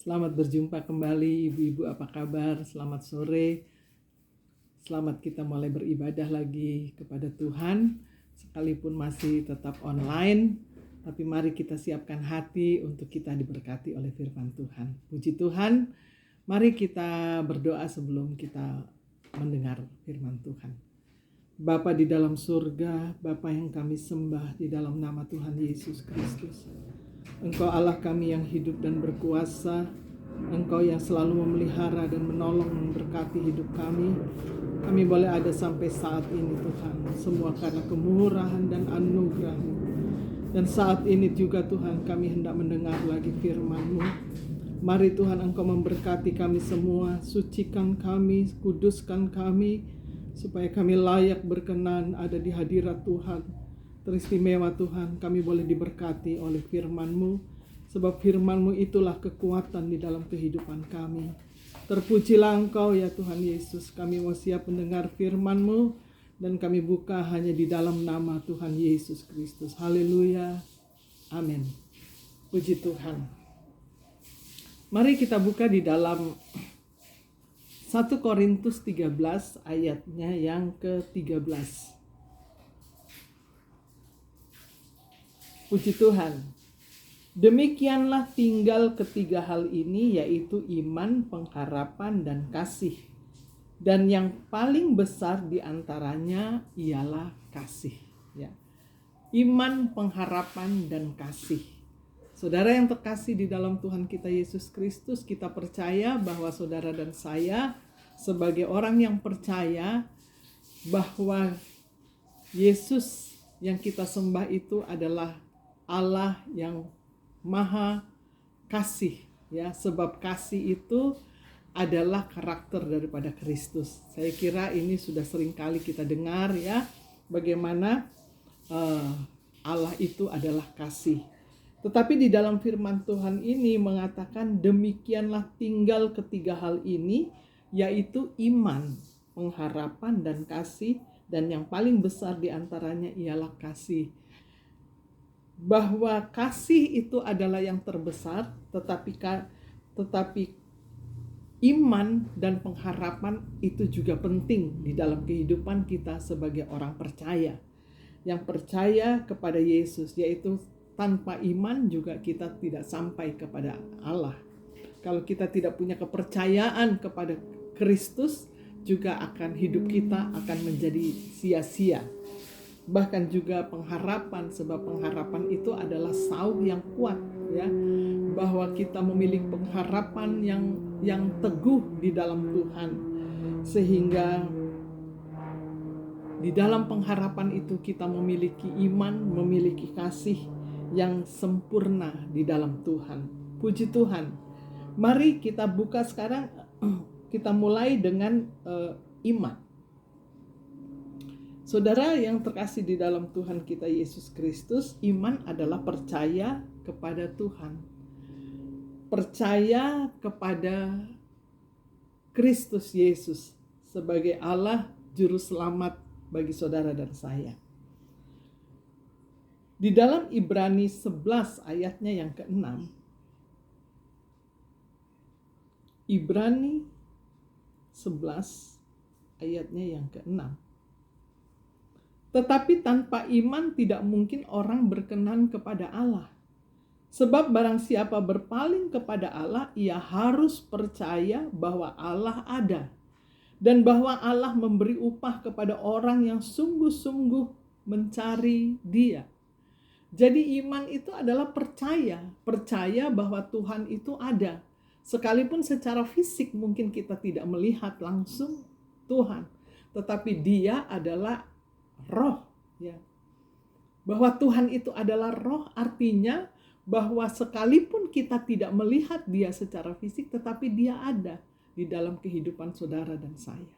Selamat berjumpa kembali ibu-ibu, apa kabar? Selamat sore. Selamat kita mulai beribadah lagi kepada Tuhan. Sekalipun masih tetap online, tapi mari kita siapkan hati untuk kita diberkati oleh firman Tuhan. Puji Tuhan, mari kita berdoa sebelum kita mendengar firman Tuhan. Bapa di dalam surga, Bapa yang kami sembah di dalam nama Tuhan Yesus Kristus. Engkau Allah kami yang hidup dan berkuasa. Engkau yang selalu memelihara dan menolong memberkati hidup kami. Kami boleh ada sampai saat ini Tuhan. Semua karena kemurahan dan anugerah-Mu. Dan saat ini juga Tuhan kami hendak mendengar lagi firman-Mu. Mari Tuhan Engkau memberkati kami semua. Sucikan kami, kuduskan kami. Supaya kami layak berkenan ada di hadirat Tuhan. Teristimewa Tuhan, kami boleh diberkati oleh firman-Mu, sebab firman-Mu itulah kekuatan di dalam kehidupan kami. Terpujilah Engkau ya Tuhan Yesus, kami mau siap mendengar firman-Mu, dan kami buka hanya di dalam nama Tuhan Yesus Kristus. Haleluya, amin. Puji Tuhan. Mari kita buka di dalam 1 Korintus 13 ayatnya yang ke-13. Puji Tuhan. Demikianlah tinggal ketiga hal ini, yaitu iman, pengharapan, dan kasih. Dan yang paling besar di antaranya ialah kasih. Ya. Iman, pengharapan, dan kasih. Saudara yang terkasih di dalam Tuhan kita Yesus Kristus, kita percaya bahwa saudara dan saya sebagai orang yang percaya bahwa Yesus yang kita sembah itu adalah Allah yang maha kasih, ya, sebab kasih itu adalah karakter daripada Kristus. Saya kira ini sudah sering kali kita dengar, ya, bagaimana Allah itu adalah kasih. Tetapi di dalam firman Tuhan ini mengatakan demikianlah tinggal ketiga hal ini, yaitu iman, pengharapan, dan kasih, dan yang paling besar di antaranya ialah kasih. Bahwa kasih itu adalah yang terbesar, tetapi iman dan pengharapan itu juga penting di dalam kehidupan kita sebagai orang percaya. Yang percaya kepada Yesus, yaitu tanpa iman juga kita tidak sampai kepada Allah. Kalau kita tidak punya kepercayaan kepada Kristus, juga akan hidup kita akan menjadi sia-sia. Bahkan juga pengharapan, sebab pengharapan itu adalah sauh yang kuat, ya, bahwa kita memiliki pengharapan yang teguh di dalam Tuhan, sehingga di dalam pengharapan itu kita memiliki iman, memiliki kasih yang sempurna di dalam Tuhan. Puji Tuhan. Mari kita buka sekarang, kita mulai dengan iman. Saudara yang terkasih di dalam Tuhan kita Yesus Kristus, iman adalah percaya kepada Tuhan. Percaya kepada Kristus Yesus sebagai Allah juru selamat bagi saudara dan saya. Di dalam Ibrani 11 ayatnya yang ke-6. Ibrani 11 ayatnya yang ke-6. Tetapi tanpa iman tidak mungkin orang berkenan kepada Allah. Sebab barang siapa berpaling kepada Allah, ia harus percaya bahwa Allah ada. Dan bahwa Allah memberi upah kepada orang yang sungguh-sungguh mencari Dia. Jadi iman itu adalah percaya bahwa Tuhan itu ada. Sekalipun secara fisik mungkin kita tidak melihat langsung Tuhan, tetapi Dia adalah roh, ya. Bahwa Tuhan itu adalah roh artinya bahwa sekalipun kita tidak melihat Dia secara fisik, tetapi Dia ada di dalam kehidupan saudara dan saya.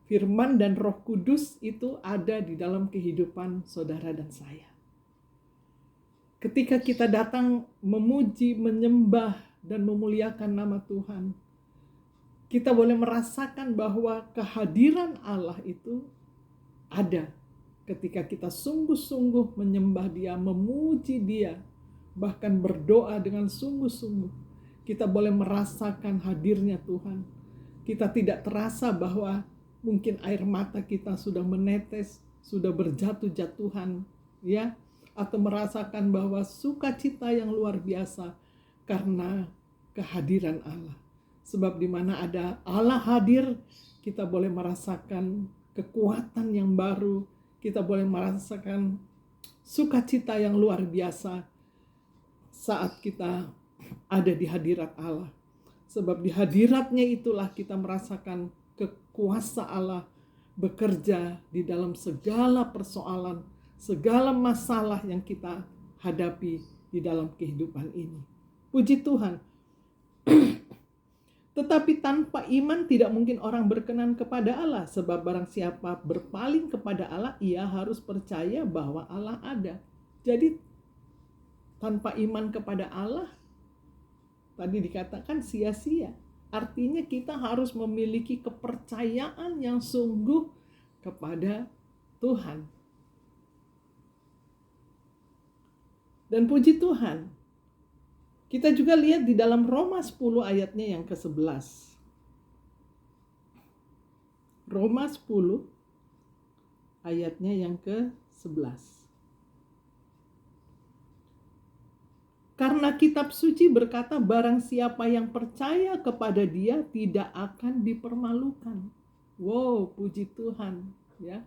Firman dan Roh Kudus itu ada di dalam kehidupan saudara dan saya. Ketika kita datang memuji, menyembah, dan memuliakan nama Tuhan, kita boleh merasakan bahwa kehadiran Allah itu ada ketika kita sungguh-sungguh menyembah Dia, memuji Dia, bahkan berdoa dengan sungguh-sungguh, kita boleh merasakan hadirnya Tuhan. Kita tidak terasa bahwa mungkin air mata kita sudah menetes, sudah berjatuh-jatuhan, ya, atau merasakan bahwa sukacita yang luar biasa karena kehadiran Allah. Sebab di mana ada Allah hadir, kita boleh merasakan kekuatan yang baru, kita boleh merasakan sukacita yang luar biasa saat kita ada di hadirat Allah. Sebab di hadiratnya itulah kita merasakan kuasa Allah bekerja di dalam segala persoalan, segala masalah yang kita hadapi di dalam kehidupan ini. Puji Tuhan. Tetapi tanpa iman tidak mungkin orang berkenan kepada Allah. Sebab barang siapa berpaling kepada Allah, ia harus percaya bahwa Allah ada. Jadi tanpa iman kepada Allah, tadi dikatakan sia-sia. Artinya kita harus memiliki kepercayaan yang sungguh kepada Tuhan. Dan puji Tuhan, kita juga lihat di dalam Roma 10 ayatnya yang ke-11. Roma 10 ayatnya yang ke-11. Karena kitab suci berkata, barang siapa yang percaya kepada Dia tidak akan dipermalukan. Wow, puji Tuhan, ya.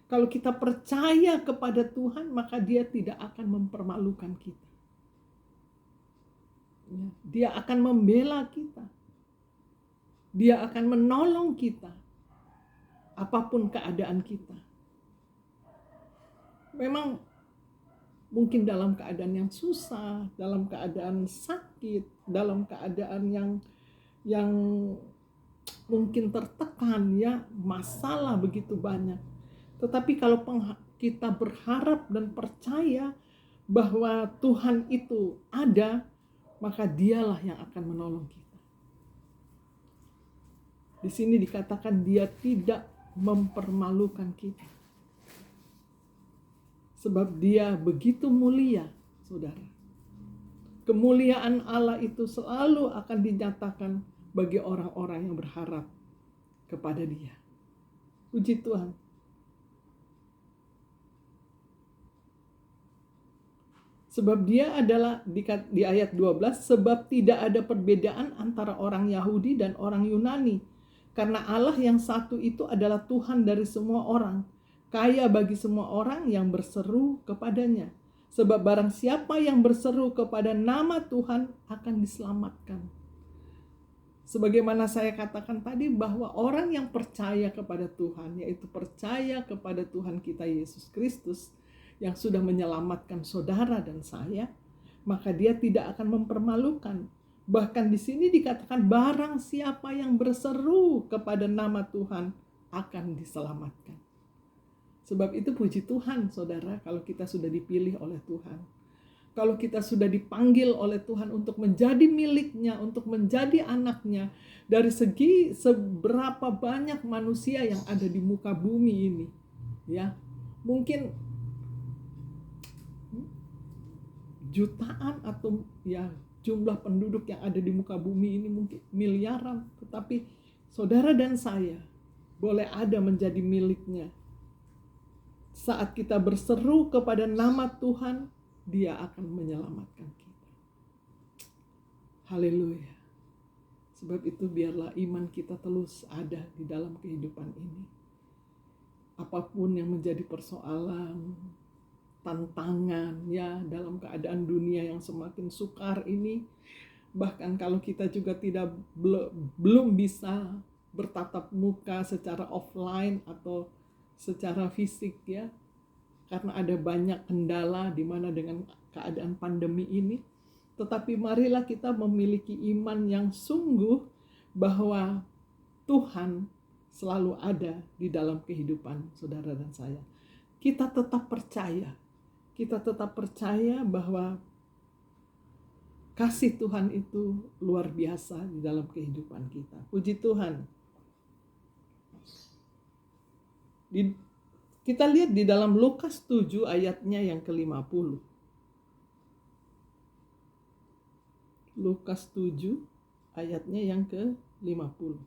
Kalau kita percaya kepada Tuhan, maka Dia tidak akan mempermalukan kita. Ya, Dia akan membela kita. Dia akan menolong kita. Apapun keadaan kita. Memang mungkin dalam keadaan yang susah, dalam keadaan sakit, dalam keadaan yang mungkin tertekan, ya, masalah begitu banyak. Tetapi kalau kita berharap dan percaya bahwa Tuhan itu ada, maka Dialah yang akan menolong kita. Di sini dikatakan Dia tidak mempermalukan kita. Sebab Dia begitu mulia, saudara. Kemuliaan Allah itu selalu akan dinyatakan bagi orang-orang yang berharap kepada Dia. Puji Tuhan. Sebab Dia adalah, di ayat 12, sebab tidak ada perbedaan antara orang Yahudi dan orang Yunani. Karena Allah yang satu itu adalah Tuhan dari semua orang, kaya bagi semua orang yang berseru kepadanya. Sebab barang siapa yang berseru kepada nama Tuhan akan diselamatkan. Sebagaimana saya katakan tadi, bahwa orang yang percaya kepada Tuhan, yaitu percaya kepada Tuhan kita Yesus Kristus, yang sudah menyelamatkan saudara dan saya, maka dia tidak akan mempermalukan. Bahkan di sini dikatakan barang siapa yang berseru kepada nama Tuhan akan diselamatkan. Sebab itu puji Tuhan, saudara, kalau kita sudah dipilih oleh Tuhan. Kalau kita sudah dipanggil oleh Tuhan untuk menjadi miliknya, untuk menjadi anaknya, dari segi seberapa banyak manusia yang ada di muka bumi ini, ya, mungkin jutaan atau ya jumlah penduduk yang ada di muka bumi ini mungkin miliaran, tetapi saudara dan saya boleh ada menjadi miliknya. Saat kita berseru kepada nama Tuhan, Dia akan menyelamatkan kita. Haleluya. Sebab itu biarlah iman kita terus ada di dalam kehidupan ini. Apapun yang menjadi persoalan, tantangan, ya, dalam keadaan dunia yang semakin sukar ini, bahkan kalau kita juga belum bisa bertatap muka secara offline atau secara fisik, ya, karena ada banyak kendala di mana dengan keadaan pandemi ini, tetapi marilah kita memiliki iman yang sungguh bahwa Tuhan selalu ada di dalam kehidupan saudara dan saya. Kita tetap percaya bahwa kasih Tuhan itu luar biasa di dalam kehidupan kita. Puji Tuhan. Kita lihat di dalam Lukas 7 ayatnya yang ke-50. Lukas 7 ayatnya yang ke-50.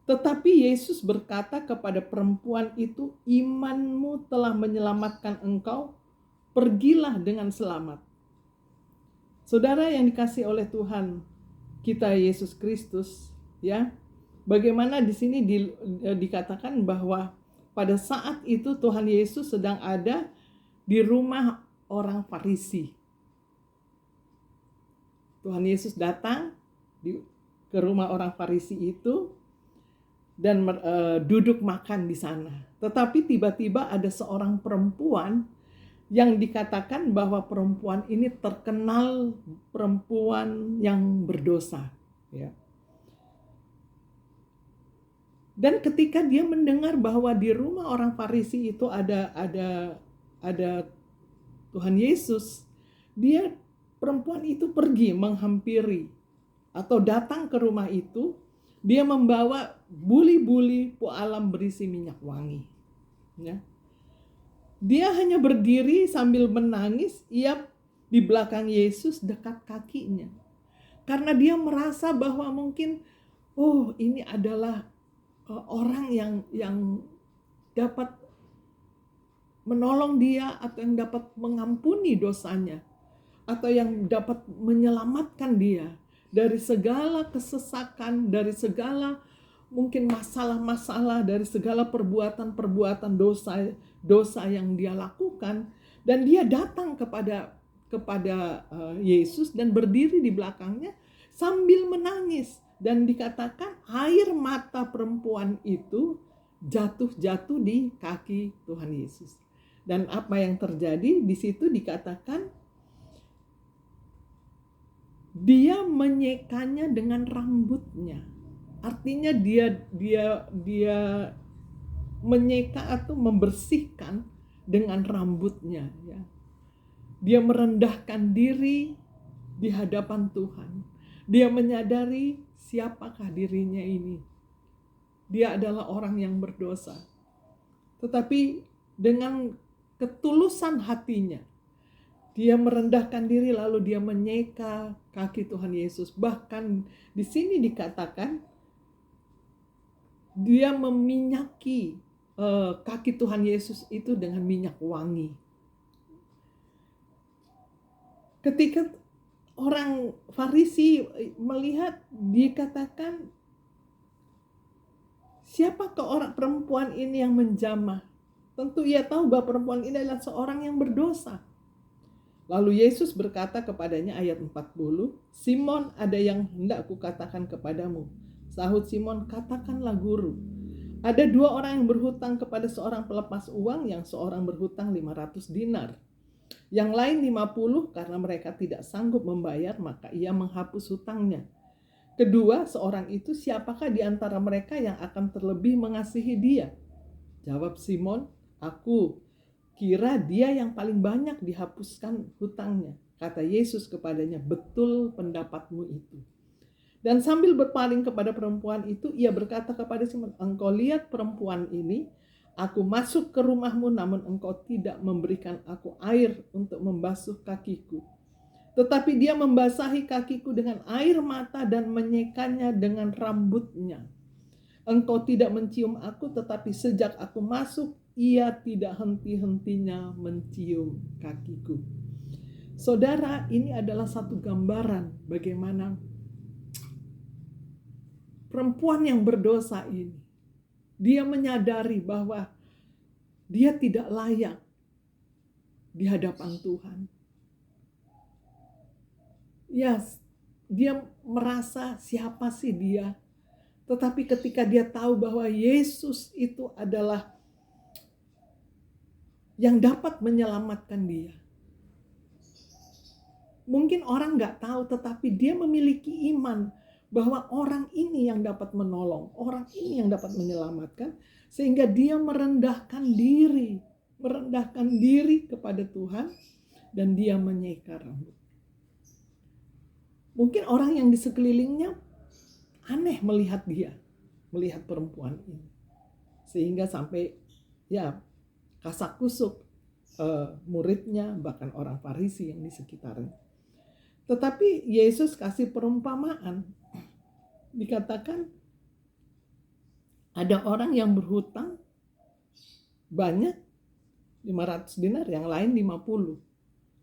Tetapi Yesus berkata kepada perempuan itu, imanmu telah menyelamatkan engkau, pergilah dengan selamat. Saudara yang dikasihi oleh Tuhan kita Yesus Kristus, ya. Bagaimana di sini dikatakan bahwa pada saat itu Tuhan Yesus sedang ada di rumah orang Farisi. Tuhan Yesus datang ke rumah orang Farisi itu dan duduk makan di sana. Tetapi tiba-tiba ada seorang perempuan yang dikatakan bahwa perempuan ini terkenal perempuan yang berdosa, ya. Dan ketika dia mendengar bahwa di rumah orang Farisi itu ada Tuhan Yesus, perempuan itu pergi menghampiri atau datang ke rumah itu. Dia membawa buli-buli pualam berisi minyak wangi, ya. Dia hanya berdiri sambil menangis, ia di belakang Yesus dekat kakinya. Karena dia merasa bahwa mungkin, ini adalah orang yang dapat menolong dia, atau yang dapat mengampuni dosanya, atau yang dapat menyelamatkan dia dari segala kesesakan, dari segala mungkin masalah-masalah, dari segala perbuatan-perbuatan dosa yang dia lakukan. Dan dia datang kepada Yesus dan berdiri di belakangnya sambil menangis. Dan dikatakan air mata perempuan itu jatuh di kaki Tuhan Yesus. Dan apa yang terjadi di situ dikatakan dia menyekanya dengan rambutnya. Artinya dia menyeka atau membersihkan dengan rambutnya, ya. Dia merendahkan diri di hadapan Tuhan. Dia menyadari siapakah dirinya ini. Dia adalah orang yang berdosa. Tetapi dengan ketulusan hatinya, dia merendahkan diri lalu dia menyeka kaki Tuhan Yesus. Bahkan di sini dikatakan dia meminyaki kaki Tuhan Yesus itu dengan minyak wangi. Ketika orang Farisi melihat, dikatakan, siapakah orang perempuan ini yang menjamah? Tentu ia tahu bahwa perempuan ini adalah seorang yang berdosa. Lalu Yesus berkata kepadanya, ayat 40, Simon, ada yang hendak kukatakan kepadamu. Sahut Simon, katakanlah guru. Ada 2 orang yang berhutang kepada seorang pelepas uang, yang seorang berhutang 500 dinar. Yang lain 50, karena mereka tidak sanggup membayar, maka ia menghapus hutangnya. Kedua, seorang itu, siapakah di antara mereka yang akan terlebih mengasihi dia? Jawab Simon, aku. Kira dia yang paling banyak dihapuskan hutangnya. Kata Yesus kepadanya, betul pendapatmu itu. Dan sambil berpaling kepada perempuan itu, ia berkata kepada Simon, engkau lihat perempuan ini, aku masuk ke rumahmu, namun engkau tidak memberikan aku air untuk membasuh kakiku. Tetapi dia membasahi kakiku dengan air mata dan menyekanya dengan rambutnya. Engkau tidak mencium aku, tetapi sejak aku masuk, ia tidak henti-hentinya mencium kakiku. Saudara, ini adalah satu gambaran bagaimana perempuan yang berdosa ini, dia menyadari bahwa dia tidak layak di hadapan Tuhan. Yes, dia merasa siapa sih dia. Tetapi ketika dia tahu bahwa Yesus itu adalah yang dapat menyelamatkan dia. Mungkin orang gak tahu, tetapi dia memiliki iman bahwa orang ini yang dapat menolong, orang ini yang dapat menyelamatkan, sehingga dia merendahkan diri kepada Tuhan, dan dia menyeka rambut. Mungkin orang yang di sekelilingnya aneh melihat perempuan ini, sehingga sampai kasak kusuk muridnya, bahkan orang Farisi yang di sekitarnya. Tetapi Yesus kasih perumpamaan. Dikatakan ada orang yang berhutang banyak 500 dinar, yang lain 50.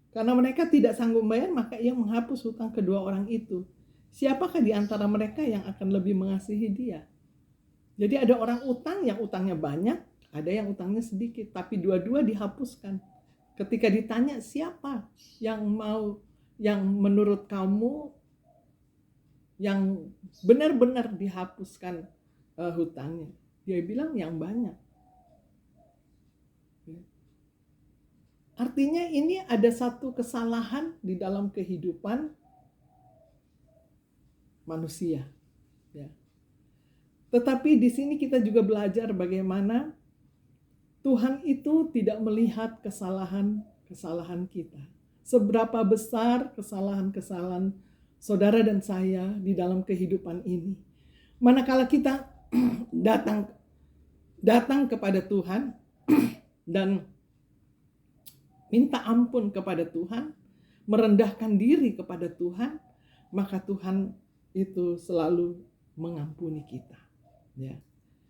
Karena mereka tidak sanggup bayar, maka ia menghapus hutang kedua orang itu. Siapakah di antara mereka yang akan lebih mengasihi dia? Jadi ada orang utang yang utangnya banyak, ada yang utangnya sedikit, tapi dua-dua dihapuskan. Ketika ditanya siapa yang menurut kamu yang benar-benar dihapuskan hutangnya, dia bilang yang banyak. Artinya ini ada satu kesalahan di dalam kehidupan manusia. Ya. Tetapi di sini kita juga belajar bagaimana Tuhan itu tidak melihat kesalahan kita. Seberapa besar kesalahan-kesalahan saudara dan saya di dalam kehidupan ini. Manakala kita datang kepada Tuhan dan minta ampun kepada Tuhan, merendahkan diri kepada Tuhan, maka Tuhan itu selalu mengampuni kita. Ya.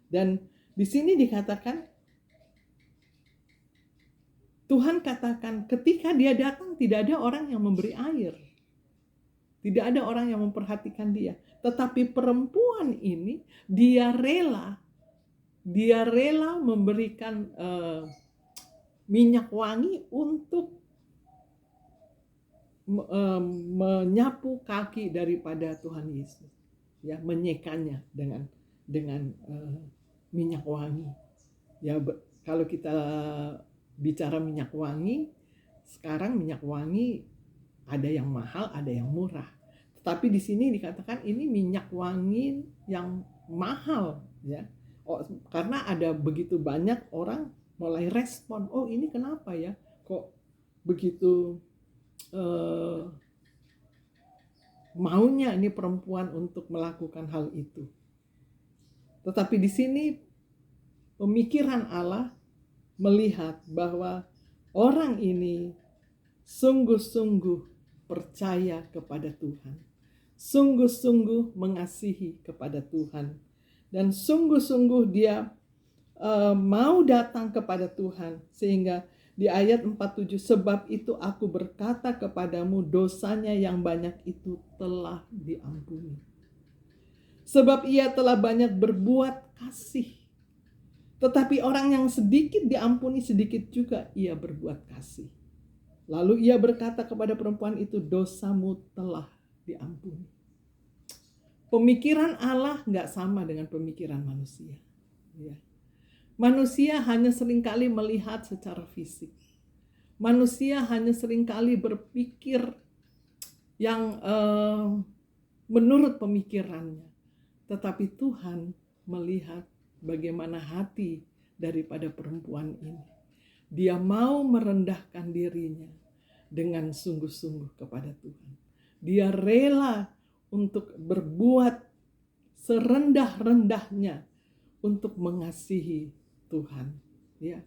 Dan di sini dikatakan, Tuhan katakan ketika dia datang tidak ada orang yang memberi air. Tidak ada orang yang memperhatikan dia. Tetapi perempuan ini, dia rela memberikan minyak wangi untuk menyapu kaki daripada Tuhan Yesus, ya, menyekanya dengan minyak wangi. Ya, kalau kita bicara minyak wangi, sekarang minyak wangi ada yang mahal, ada yang murah. Tetapi di sini dikatakan ini minyak wangi yang mahal, ya. Karena ada begitu banyak orang mulai respon, oh ini kenapa ya, kok begitu maunya ini perempuan untuk melakukan hal itu. Tetapi di sini pemikiran Allah melihat bahwa orang ini sungguh-sungguh percaya kepada Tuhan, sungguh-sungguh mengasihi kepada Tuhan, dan sungguh-sungguh dia mau datang kepada Tuhan. Sehingga di ayat 47, sebab itu aku berkata kepadamu, dosanya yang banyak itu telah diampuni. Sebab ia telah banyak berbuat kasih. Tetapi orang yang sedikit diampuni, sedikit juga ia berbuat kasih. Lalu ia berkata kepada perempuan itu, dosamu telah diampuni. Pemikiran Allah gak sama dengan pemikiran manusia. Ya. Manusia hanya seringkali melihat secara fisik. Manusia hanya seringkali berpikir yang menurut pemikirannya. Tetapi Tuhan melihat bagaimana hati daripada perempuan ini. Dia mau merendahkan dirinya dengan sungguh-sungguh kepada Tuhan. Dia rela untuk berbuat serendah-rendahnya untuk mengasihi Tuhan. Ya.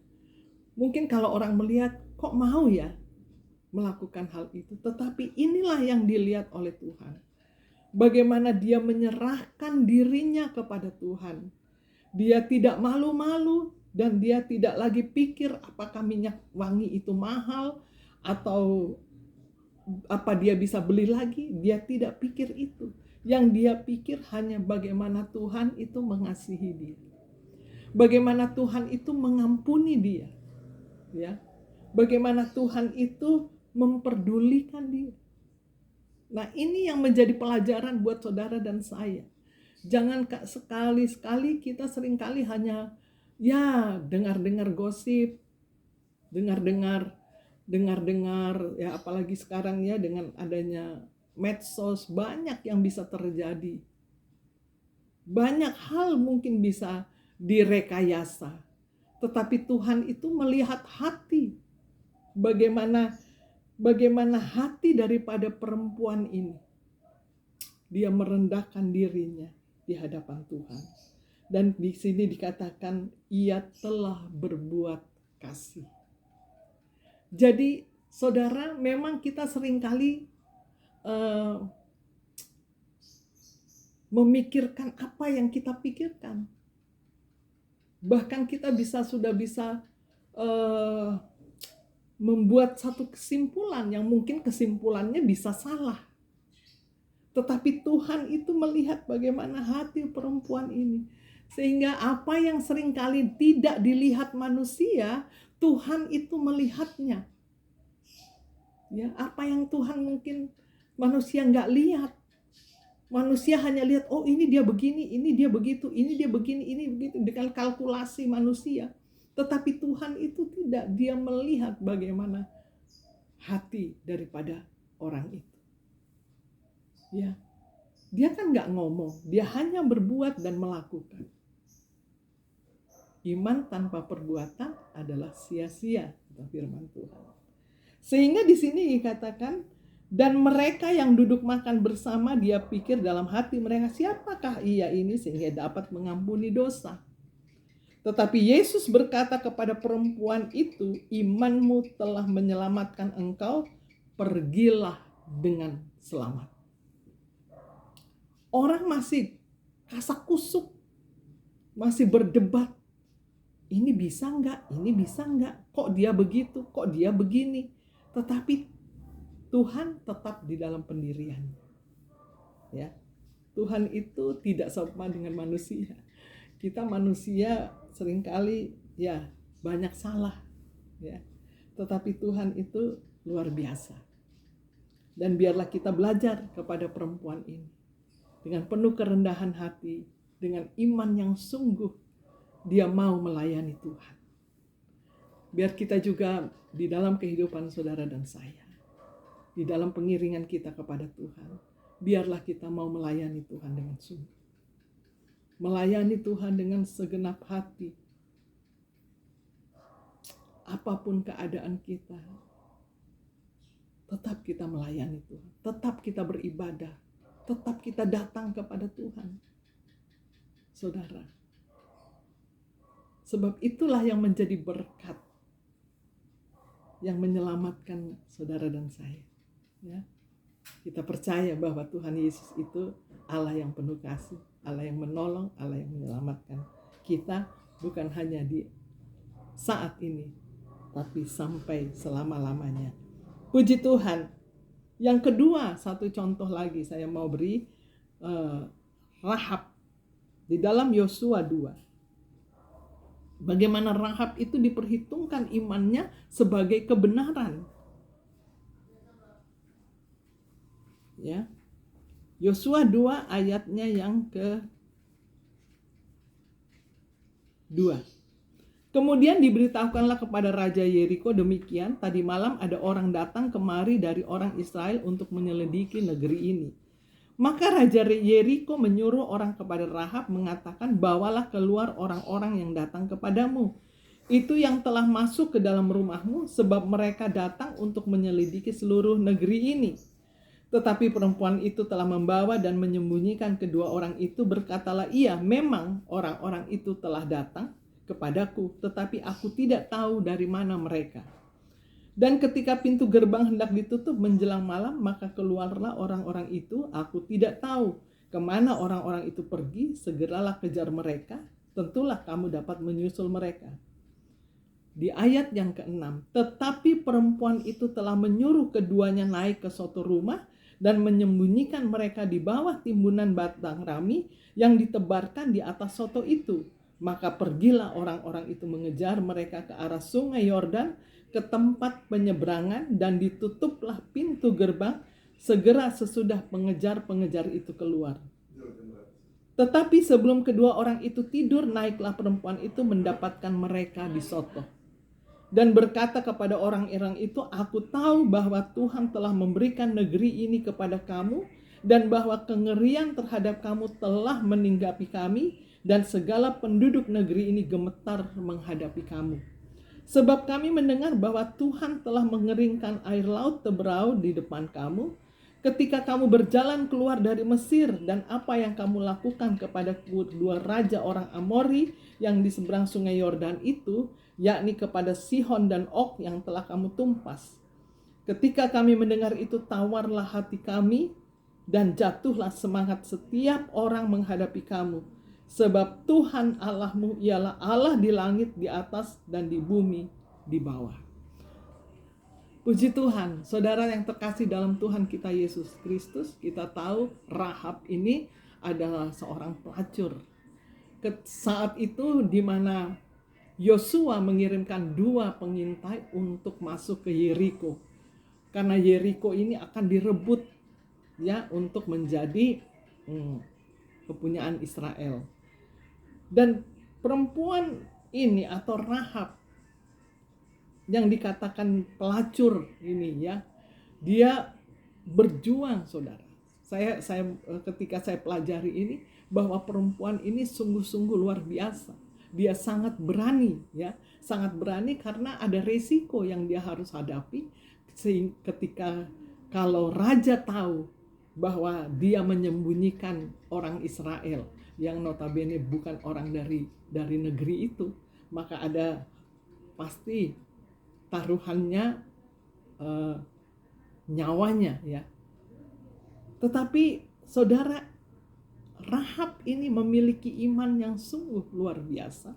Mungkin kalau orang melihat, kok mau ya melakukan hal itu. Tetapi inilah yang dilihat oleh Tuhan. Bagaimana dia menyerahkan dirinya kepada Tuhan. Dia tidak malu-malu dan dia tidak lagi pikir apakah minyak wangi itu mahal atau apa dia bisa beli lagi. Dia tidak pikir itu. Yang dia pikir hanya bagaimana Tuhan itu mengasihi dia. Bagaimana Tuhan itu mengampuni dia. Ya. Bagaimana Tuhan itu memperdulikan dia. Nah, ini yang menjadi pelajaran buat saudara dan saya. Jangan sekali-sekali kita seringkali hanya ya dengar-dengar gosip, dengar-dengar ya, apalagi sekarang ya dengan adanya medsos, banyak yang bisa terjadi. Banyak hal mungkin bisa direkayasa. Tetapi Tuhan itu melihat hati. Bagaimana hati daripada perempuan ini. Dia merendahkan dirinya di hadapan Tuhan. Dan di sini dikatakan ia telah berbuat kasih. Jadi saudara, memang kita seringkali memikirkan apa yang kita pikirkan. Bahkan kita sudah bisa membuat satu kesimpulan yang mungkin kesimpulannya bisa salah. Tetapi Tuhan itu melihat bagaimana hati perempuan ini. Sehingga apa yang seringkali tidak dilihat manusia, Tuhan itu melihatnya. Ya, apa yang Tuhan mungkin manusia nggak lihat. Manusia hanya lihat, oh ini dia begini, ini dia begitu, ini dia begini, ini begitu, dengan kalkulasi manusia. Tetapi Tuhan itu tidak, dia melihat bagaimana hati daripada orang itu. Ya, dia kan nggak ngomong, dia hanya berbuat dan melakukan. Iman tanpa perbuatan adalah sia-sia, kata firman Tuhan. Sehingga di sini dikatakan, dan mereka yang duduk makan bersama, dia pikir dalam hati mereka, siapakah ia ini sehingga dapat mengampuni dosa. Tetapi Yesus berkata kepada perempuan itu, imanmu telah menyelamatkan engkau, pergilah dengan selamat. Orang masih kasak kusuk, masih berdebat. Ini bisa enggak? Ini bisa enggak? Kok dia begitu? Kok dia begini? Tetapi Tuhan tetap di dalam pendiriannya. Ya. Tuhan itu tidak sama dengan manusia. Kita manusia seringkali ya banyak salah, ya. Tetapi Tuhan itu luar biasa. Dan biarlah kita belajar kepada perempuan ini dengan penuh kerendahan hati, dengan iman yang sungguh dia mau melayani Tuhan. Biar kita juga di dalam kehidupan saudara dan saya, di dalam pengiringan kita kepada Tuhan, biarlah kita mau melayani Tuhan dengan sungguh. Melayani Tuhan dengan segenap hati. Apapun keadaan kita, tetap kita melayani Tuhan. Tetap kita beribadah. Tetap kita datang kepada Tuhan. Saudara. Sebab itulah yang menjadi berkat. Yang menyelamatkan saudara dan saya. Ya. Kita percaya bahwa Tuhan Yesus itu Allah yang penuh kasih, Allah yang menolong, Allah yang menyelamatkan kita bukan hanya di saat ini, tapi sampai selama-lamanya. Puji Tuhan. Yang kedua, satu contoh lagi saya mau beri, Rahab di dalam Yosua 2. Bagaimana Rahab itu diperhitungkan imannya sebagai kebenaran. Ya. Yosua 2 ayatnya yang ke-2. Kemudian diberitahukanlah kepada Raja Yeriko demikian, tadi malam ada orang datang kemari dari orang Israel untuk menyelidiki negeri ini. Maka Raja Yeriko menyuruh orang kepada Rahab mengatakan, bawalah keluar orang-orang yang datang kepadamu. Itu yang telah masuk ke dalam rumahmu, sebab mereka datang untuk menyelidiki seluruh negeri ini. Tetapi perempuan itu telah membawa dan menyembunyikan kedua orang itu. Berkatalah ia, memang orang-orang itu telah datang kepadaku, tetapi aku tidak tahu dari mana mereka. Dan ketika pintu gerbang hendak ditutup menjelang malam, maka keluarlah orang-orang itu. Aku tidak tahu kemana orang-orang itu pergi. Segeralah kejar mereka. Tentulah kamu dapat menyusul mereka. Di ayat yang ke-6, tetapi perempuan itu telah menyuruh keduanya naik ke suatu rumah dan menyembunyikan mereka di bawah timbunan batang rami yang ditebarkan di atas soto itu. Maka pergilah orang-orang itu mengejar mereka ke arah sungai Yordan, ke tempat penyeberangan, dan ditutuplah pintu gerbang segera sesudah pengejar-pengejar itu keluar. Tetapi sebelum kedua orang itu tidur, naiklah perempuan itu mendapatkan mereka di soto. Dan berkata kepada orang-orang itu, aku tahu bahwa Tuhan telah memberikan negeri ini kepada kamu, dan bahwa kengerian terhadap kamu telah meninggapi kami, dan segala penduduk negeri ini gemetar menghadapi kamu. Sebab kami mendengar bahwa Tuhan telah mengeringkan air laut Teberau di depan kamu, ketika kamu berjalan keluar dari Mesir dan apa yang kamu lakukan kepada kedua raja orang Amori yang di seberang sungai Yordan itu, yakni kepada Sihon dan Og yang telah kamu tumpas. Ketika kami mendengar itu, tawarlah hati kami dan jatuhlah semangat setiap orang menghadapi kamu. Sebab Tuhan Allahmu ialah Allah di langit di atas dan di bumi di bawah. Puji Tuhan, saudara yang terkasih dalam Tuhan kita Yesus Kristus, kita tahu Rahab ini adalah seorang pelacur. Saat itu di mana Yosua mengirimkan 2 pengintai untuk masuk ke Yeriko. Karena Yeriko ini akan direbut ya untuk menjadi kepunyaan Israel. Dan perempuan ini atau Rahab yang dikatakan pelacur ini ya, dia berjuang, saudara. Saya ketika saya pelajari ini bahwa perempuan ini sungguh-sungguh luar biasa. Dia sangat berani ya, sangat berani karena ada resiko yang dia harus hadapi. Ketika kalau raja tahu bahwa dia menyembunyikan orang Israel yang notabene bukan orang dari negeri itu, maka ada pasti taruhannya nyawanya ya. Tetapi saudara, Rahab ini memiliki iman yang sungguh luar biasa.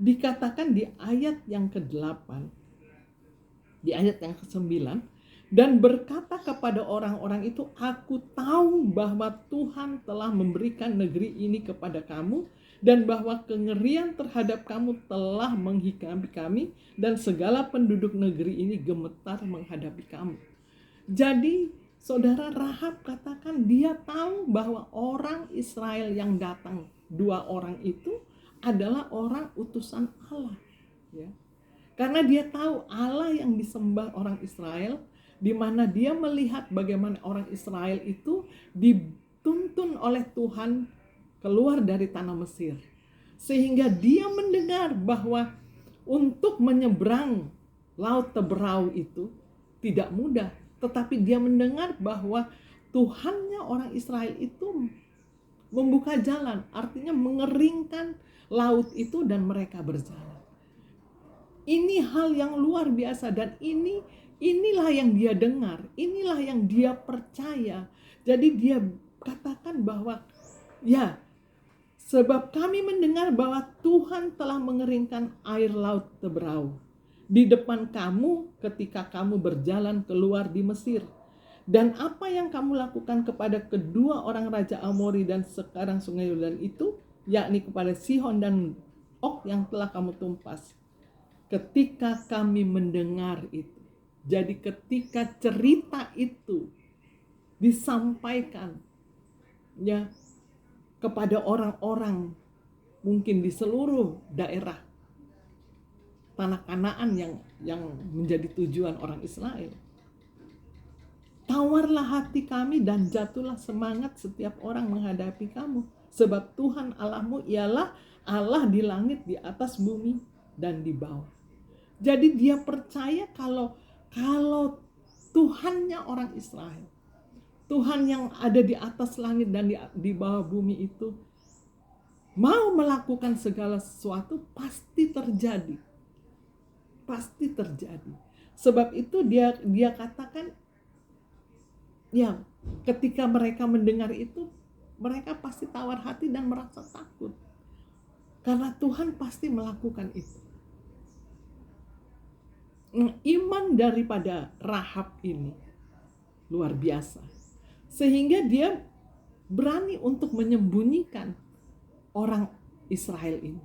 Dikatakan di ayat yang ke-8, di ayat yang ke-9, dan berkata kepada orang-orang itu, aku tahu bahwa Tuhan telah memberikan negeri ini kepada kamu, dan bahwa kengerian terhadap kamu telah menghinggapi kami, dan segala penduduk negeri ini gemetar menghadapi kamu. Jadi saudara, Rahab katakan dia tahu bahwa orang Israel yang datang 2 orang itu adalah orang utusan Allah ya. Karena dia tahu Allah yang disembah orang Israel, di mana dia melihat bagaimana orang Israel itu dituntun oleh Tuhan keluar dari tanah Mesir. Sehingga dia mendengar bahwa untuk menyeberang Laut Teberau itu tidak mudah. Tetapi dia mendengar bahwa Tuhannya orang Israel itu membuka jalan, artinya mengeringkan laut itu dan mereka berjalan. Ini hal yang luar biasa dan inilah yang dia dengar, inilah yang dia percaya. Jadi dia katakan bahwa ya, sebab kami mendengar bahwa Tuhan telah mengeringkan air Laut Teberau di depan kamu ketika kamu berjalan keluar di Mesir. Dan apa yang kamu lakukan kepada kedua orang raja Amori dan sekarang sungai Yordan itu, yakni kepada Sihon dan Og yang telah kamu tumpas. Ketika kami mendengar itu, jadi ketika cerita itu disampaikan ya kepada orang-orang mungkin di seluruh daerah tanah Kanaan yang menjadi tujuan orang Israel, tawarlah hati kami dan jatuhlah semangat setiap orang menghadapi kamu, sebab Tuhan Allahmu ialah Allah di langit, di atas bumi dan di bawah. Jadi dia percaya kalau Tuhannya orang Israel, Tuhan yang ada di atas langit dan di bawah bumi itu mau melakukan segala sesuatu, pasti terjadi. Pasti terjadi. Sebab itu dia katakan ya, ketika mereka mendengar itu, mereka pasti tawar hati dan merasa takut. Karena Tuhan pasti melakukan itu. Iman daripada Rahab ini luar biasa. Sehingga dia berani untuk menyembunyikan orang Israel ini.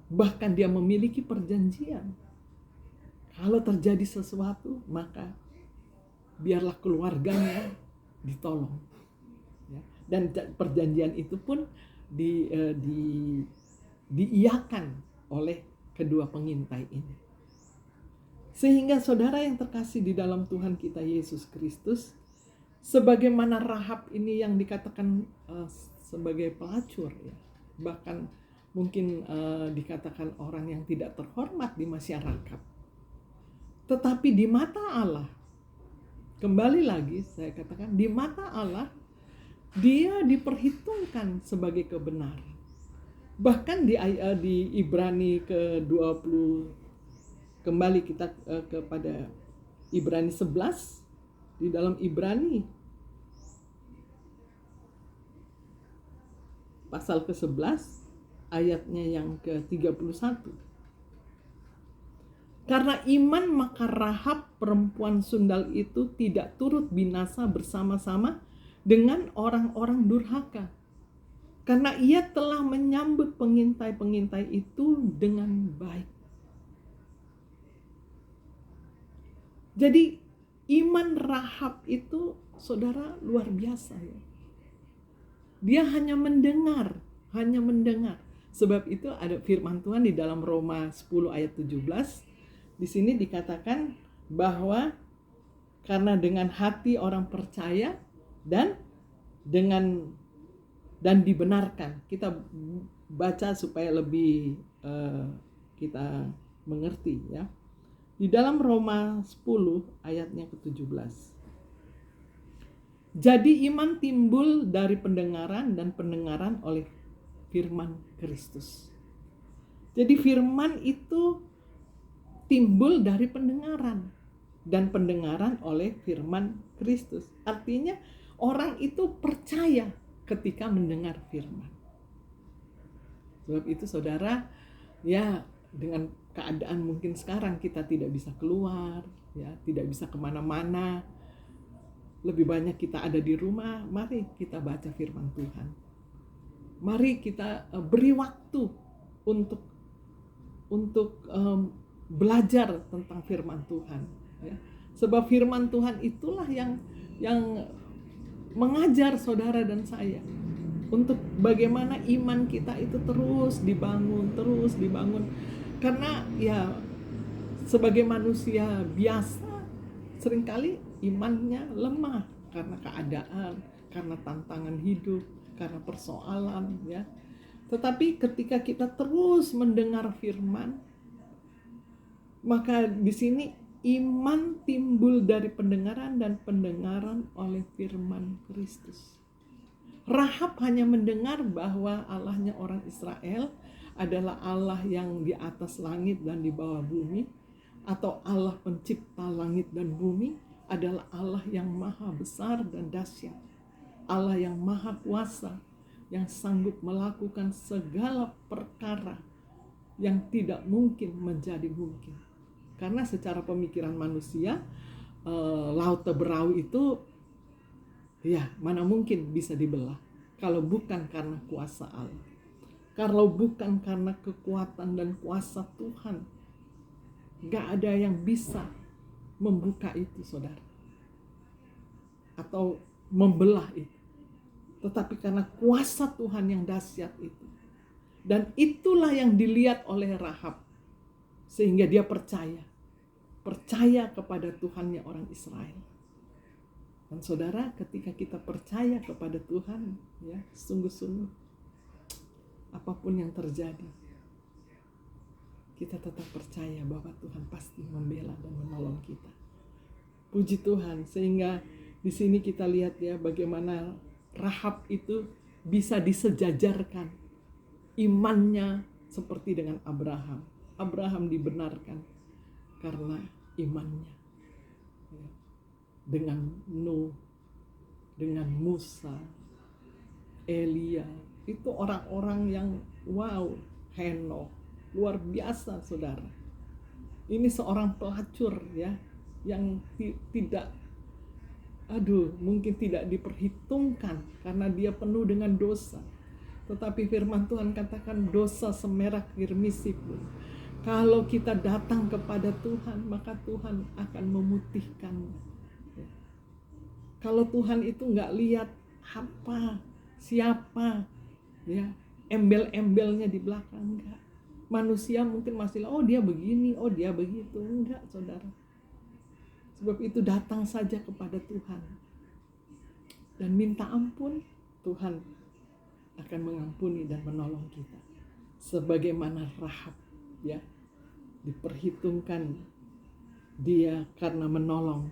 Bahkan dia memiliki perjanjian. Kalau terjadi sesuatu, maka biarlah keluarganya ditolong. Ya. Dan perjanjian itu pun diiyakan oleh kedua pengintai ini. Sehingga saudara yang terkasih di dalam Tuhan kita Yesus Kristus, sebagaimana Rahab ini yang dikatakan sebagai pelacur, ya, bahkan mungkin dikatakan orang yang tidak terhormat di masyarakat. Tetapi di mata Allah, Kembali lagi saya katakan, di mata Allah dia diperhitungkan sebagai kebenaran. Bahkan di Ibrani ke-20, kembali kita kepada Ibrani 11, di dalam Ibrani pasal ke-11 ayatnya yang ke-31. Karena iman maka Rahab perempuan sundal itu tidak turut binasa bersama-sama dengan orang-orang durhaka. Karena ia telah menyambut pengintai-pengintai itu dengan baik. Jadi iman Rahab itu, saudara, luar biasa ya. Dia hanya mendengar. Sebab itu ada firman Tuhan di dalam Roma 10 ayat 17. Di sini dikatakan bahwa karena dengan hati orang percaya dan dibenarkan. Kita baca supaya lebih kita mengerti ya. Di dalam Roma 10 ayatnya ke-17. Jadi iman timbul dari pendengaran dan pendengaran oleh firman Kristus. Jadi firman itu timbul dari pendengaran dan pendengaran oleh firman Kristus. Artinya orang itu percaya ketika mendengar firman. Sebab itu saudara, ya dengan keadaan mungkin sekarang kita tidak bisa keluar, ya tidak bisa kemana-mana. Lebih banyak kita ada di rumah, mari kita baca firman Tuhan. Mari kita beri waktu untuk belajar tentang firman Tuhan. Ya. Sebab firman Tuhan itulah yang mengajar saudara dan saya untuk bagaimana iman kita itu terus dibangun. Karena ya sebagai manusia biasa seringkali imannya lemah karena keadaan, karena tantangan hidup, karena persoalan ya. Tetapi ketika kita terus mendengar firman, maka di sini iman timbul dari pendengaran dan pendengaran oleh firman Kristus. Rahab hanya mendengar bahwa Allahnya orang Israel adalah Allah yang di atas langit dan di bawah bumi, atau Allah pencipta langit dan bumi, adalah Allah yang maha besar dan dahsyat, Allah yang maha kuasa, yang sanggup melakukan segala perkara yang tidak mungkin menjadi mungkin. Karena secara pemikiran manusia, laut Teberau itu ya mana mungkin bisa dibelah kalau bukan karena kuasa Allah, kalau bukan karena kekuatan dan kuasa Tuhan. Gak ada yang bisa membuka itu, saudara, atau membelah itu. Tetapi karena kuasa Tuhan yang dahsyat itu. Dan itulah yang dilihat oleh Rahab. Sehingga dia percaya kepada Tuhannya orang Israel. Dan saudara, ketika kita percaya kepada Tuhan, ya, sungguh-sungguh apapun yang terjadi, kita tetap percaya bahwa Tuhan pasti membela dan menolong kita. Puji Tuhan, sehingga di sini kita lihat ya bagaimana Rahab itu bisa disejajarkan imannya seperti dengan Abraham. Abraham dibenarkan karena imannya. Dengan Nuh, dengan Musa, Elia, itu orang-orang yang wow, Henokh, luar biasa saudara. Ini seorang pelacur ya, yang mungkin tidak diperhitungkan karena dia penuh dengan dosa. Tetapi firman Tuhan katakan dosa semerah kirmisi pun, kalau kita datang kepada Tuhan, maka Tuhan akan memutihkannya. Kalau Tuhan itu nggak lihat apa, siapa, ya, embel-embelnya di belakang, enggak. Manusia mungkin masih, oh dia begini, oh dia begitu. Enggak, saudara. Sebab itu datang saja kepada Tuhan dan minta ampun, Tuhan akan mengampuni dan menolong kita. Sebagaimana Rahab, ya, diperhitungkan dia karena menolong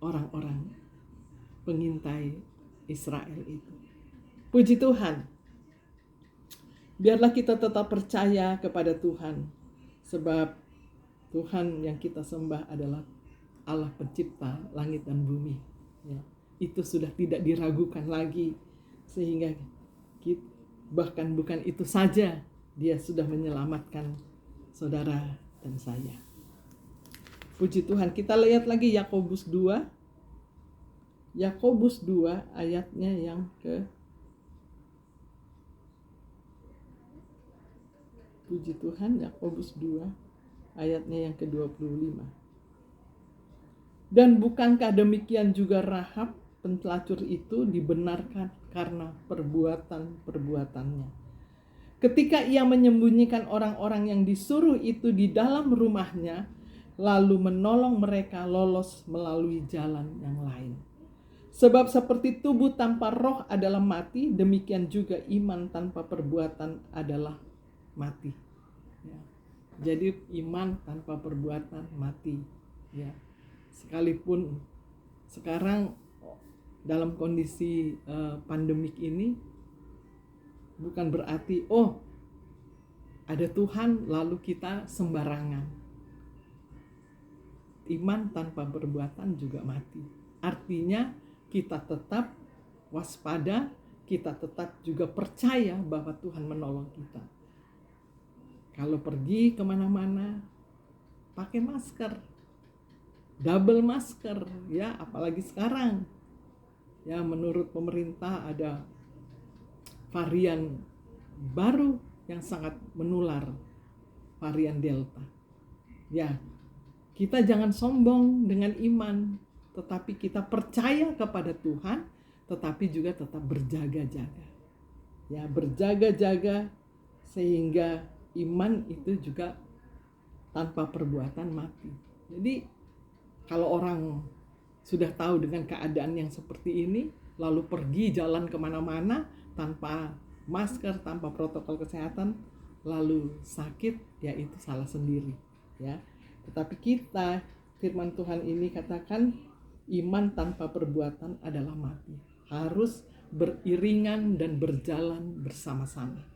orang-orang pengintai Israel itu. Puji Tuhan. Biarlah kita tetap percaya kepada Tuhan, sebab Tuhan yang kita sembah adalah Allah pencipta langit dan bumi. Ya, itu sudah tidak diragukan lagi, sehingga kita, bahkan bukan itu saja, Dia sudah menyelamatkan saudara dan saya. Puji Tuhan. Kita lihat lagi Yakobus 2. Yakobus 2 ayatnya yang Puji Tuhan, Yakobus 2 ayatnya yang ke-25. Dan bukankah demikian juga Rahab pelacur itu dibenarkan karena perbuatan-perbuatannya. Ketika ia menyembunyikan orang-orang yang disuruh itu di dalam rumahnya, lalu menolong mereka lolos melalui jalan yang lain. Sebab seperti tubuh tanpa roh adalah mati, demikian juga iman tanpa perbuatan adalah mati. Ya. Jadi iman tanpa perbuatan mati. Ya. Sekalipun sekarang dalam kondisi pandemik ini, bukan berarti ada Tuhan lalu kita sembarangan. Iman tanpa perbuatan juga mati. Artinya kita tetap waspada, kita tetap juga percaya bahwa Tuhan menolong kita. Kalau pergi kemana-mana, pakai masker, double masker, ya, apalagi sekarang. Ya, menurut pemerintah ada varian baru yang sangat menular, varian Delta. Ya, kita jangan sombong dengan iman, tetapi kita percaya kepada Tuhan, tetapi juga tetap berjaga-jaga. Ya, berjaga-jaga sehingga iman itu juga tanpa perbuatan mati. Jadi kalau orang sudah tahu dengan keadaan yang seperti ini, lalu pergi jalan kemana-mana tanpa masker, tanpa protokol kesehatan, lalu sakit, ya itu salah sendiri. Ya, tetapi kita, firman Tuhan ini katakan, iman tanpa perbuatan adalah mati. Harus beriringan dan berjalan bersama-sama.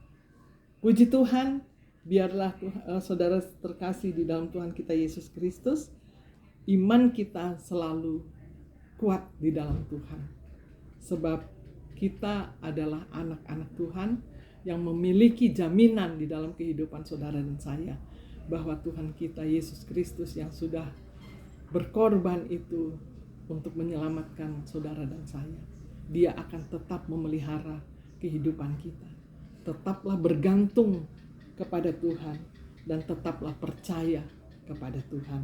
Puji Tuhan, biarlah saudara terkasih di dalam Tuhan kita Yesus Kristus, iman kita selalu kuat di dalam Tuhan. Sebab kita adalah anak-anak Tuhan yang memiliki jaminan di dalam kehidupan saudara dan saya, bahwa Tuhan kita Yesus Kristus yang sudah berkorban itu untuk menyelamatkan saudara dan saya, Dia akan tetap memelihara kehidupan kita. Tetaplah bergantung kepada Tuhan dan tetaplah percaya kepada Tuhan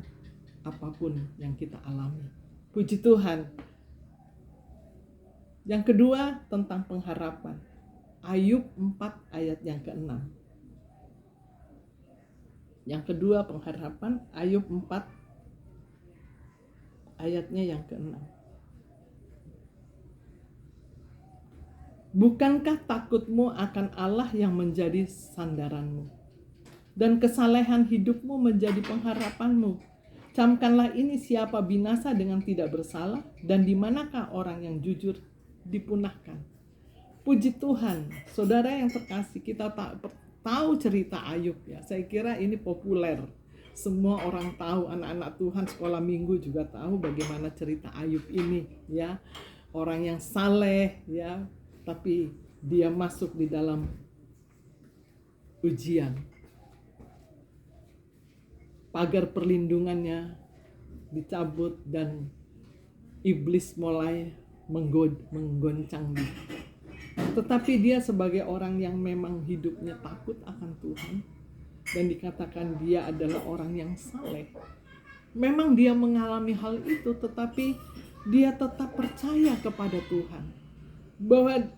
apapun yang kita alami. Puji Tuhan. Yang kedua tentang pengharapan. Ayub 4 ayat yang ke-6. Yang kedua pengharapan, Ayub 4 ayatnya yang ke-6. Bukankah takutmu akan Allah yang menjadi sandaranmu, dan kesalehan hidupmu menjadi pengharapanmu? Camkanlah ini, siapa binasa dengan tidak bersalah, dan di manakah orang yang jujur dipunahkan? Puji Tuhan, saudara yang terkasih, kita tahu cerita Ayub ya. Saya kira ini populer. Semua orang tahu, anak-anak Tuhan sekolah minggu juga tahu bagaimana cerita Ayub ini ya. Orang yang saleh ya, tapi dia masuk di dalam ujian. Pagar perlindungannya dicabut dan iblis mulai menggoncang dia. Tetapi dia sebagai orang yang memang hidupnya takut akan Tuhan, dan dikatakan dia adalah orang yang saleh. Memang dia mengalami hal itu, tetapi dia tetap percaya kepada Tuhan. Bahwa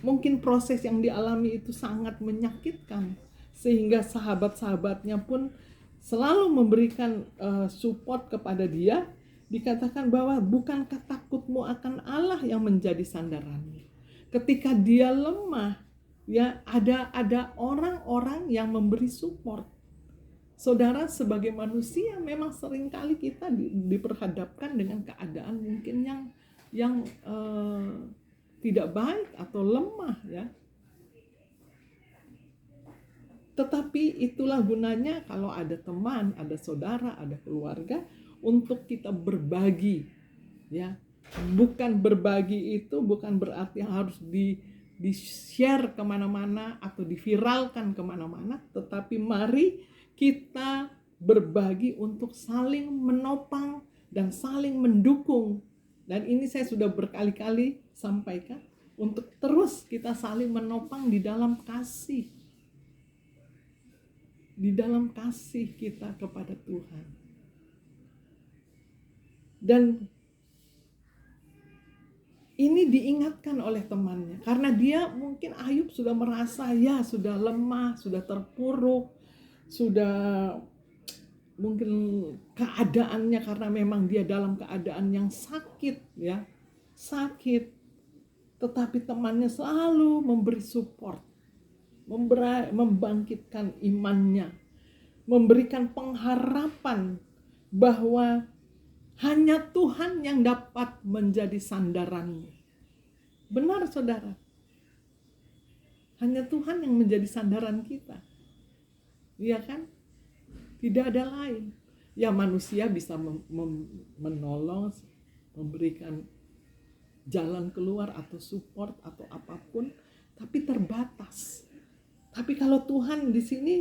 mungkin proses yang dialami itu sangat menyakitkan, sehingga sahabat-sahabatnya pun selalu memberikan support kepada dia. Dikatakan bahwa bukankah takutmu akan Allah yang menjadi sandaranmu? Ketika dia lemah, ya ada orang-orang yang memberi support. Saudara, sebagai manusia memang seringkali kita diperhadapkan dengan keadaan mungkin yang tidak baik atau lemah ya. Tetapi itulah gunanya kalau ada teman, ada saudara, ada keluarga untuk kita berbagi ya. Bukan berbagi itu bukan berarti harus di-share kemana-mana atau diviralkan kemana-mana, tetapi mari kita berbagi untuk saling menopang dan saling mendukung. Dan ini saya sudah berkali-kali sampaikan, untuk terus kita saling menopang di dalam kasih. Di dalam kasih kita kepada Tuhan. Dan ini diingatkan oleh temannya, karena dia mungkin Ayub sudah merasa ya sudah lemah, sudah terpuruk, sudah mungkin keadaannya karena memang dia dalam keadaan yang sakit ya, sakit. Tetapi temannya selalu memberi support, membangkitkan imannya, memberikan pengharapan bahwa hanya Tuhan yang dapat menjadi sandaranmu. Benar saudara, hanya Tuhan yang menjadi sandaran kita. Iya kan? Tidak ada lain. Ya manusia bisa menolong, memberikan jalan keluar atau support atau apapun, tapi terbatas. Tapi kalau Tuhan di sini,